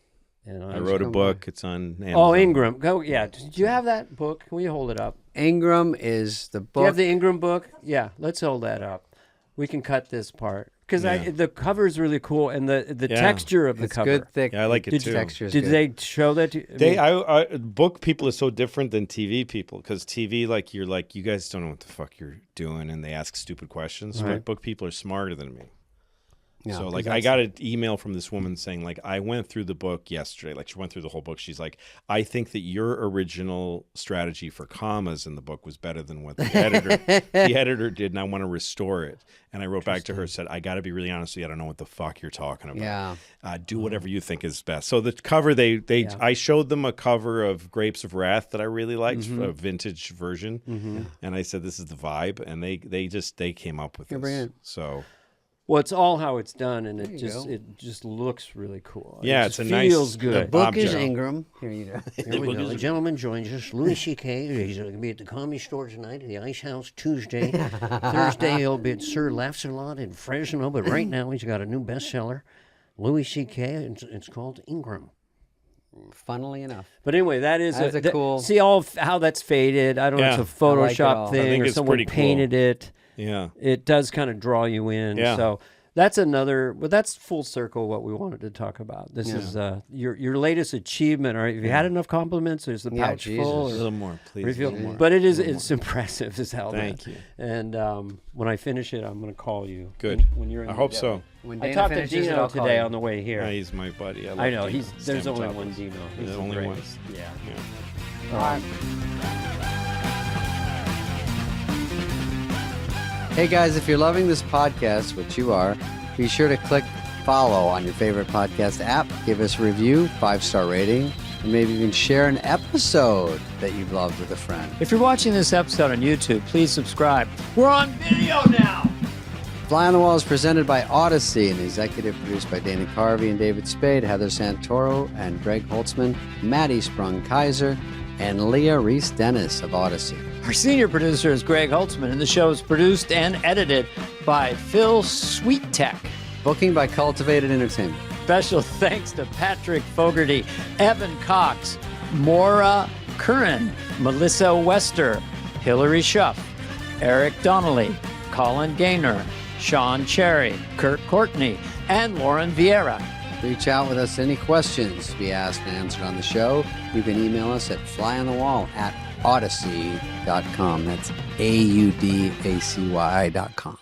And I wrote a come book. It's on Amazon. Oh, Ingram. Go. Yeah. Do you have that book? Can we hold it up? Ingram is the Do you book. have the Ingram book? Yeah. Let's hold that up. We can cut this part because Yeah. the cover is really cool and the Yeah. texture of the it's cover. good, thick. Yeah, I like it Did too. you- Texture is Did good. they show that? To you? Book people are so different than TV people because TV, like you're like you guys don't know what the fuck you're doing, and they ask stupid questions. Right. But book people are smarter than me. Yeah, So 'cause like I got an email from this woman saying like I went through the book yesterday. Like she went through the whole book. She's like, I think that your original strategy for commas in the book was better than what the editor did, and I want to restore it. And I wrote back to her and said, I got to be really honest with you. I don't know what the fuck you're talking about. Yeah. Do whatever you think is best. So the cover, I showed them a cover of Grapes of Wrath that I really liked, a vintage version, and I said, this is the vibe, and they came up with You're this. brilliant. So. Well, it's all how it's done, and you go. it just looks really cool. Yeah, it it's just a nice- feels good. the Book is object. Ingram. Here you go. Here we go. A gentleman joins us, Louis C.K. He's going to be at the Comedy Store tonight at the Ice House Tuesday. Thursday, he'll be at Sir Laughs-A-Lot in Fresno. But right now, he's got a new bestseller, Louis C.K. It's called Ingram. Funnily enough. But anyway, that is That's a cool- See how that's faded. I don't know if it's a Yeah. I like it Photoshop all. I thing think or it's someone pretty cool. painted it. Yeah. It does kind of draw you in. Yeah. So that's but that's full circle what we wanted to talk about. This is your latest achievement. Have you had enough compliments? Is the Yeah, pouch Jesus. full? A little more, please. a Reveal, little more. but it's impressive as hell. Thank man. you. And when I finish it, I'm going to call you. Good. When you're in I the hope deli. so. When I Dana talked to finishes it, Dino I'll call today you. on the way here. Yeah, he's my buddy. I love know. Dino. There's Stamp only job. one Dino. He's the the only one. greatest. Yeah. Yeah. Hey guys, if you're loving this podcast, which you are, be sure to click follow on your favorite podcast app. Give us a review, 5-star rating, and maybe even share an episode that you've loved with a friend. If you're watching this episode on YouTube, please subscribe. We're on video now. Fly on the Wall is presented by Odyssey and executive produced by Dana Carvey and David Spade, Heather Santoro and Greg Holtzman, Maddie Sprung-Kaiser, and Leah Reese-Dennis of Odyssey. Our senior producer is Greg Holtzman, and the show is produced and edited by Phil Sweettech. Booking by Cultivated Entertainment. Special thanks to Patrick Fogarty, Evan Cox, Maura Curran, Melissa Wester, Hillary Schuff, Eric Donnelly, Colin Gaynor, Sean Cherry, Kurt Courtney, and Lauren Vieira. Reach out with us any questions to be asked and answered on the show. You can email us at flyonthewall@odyssey.com. That's AUDACY.com.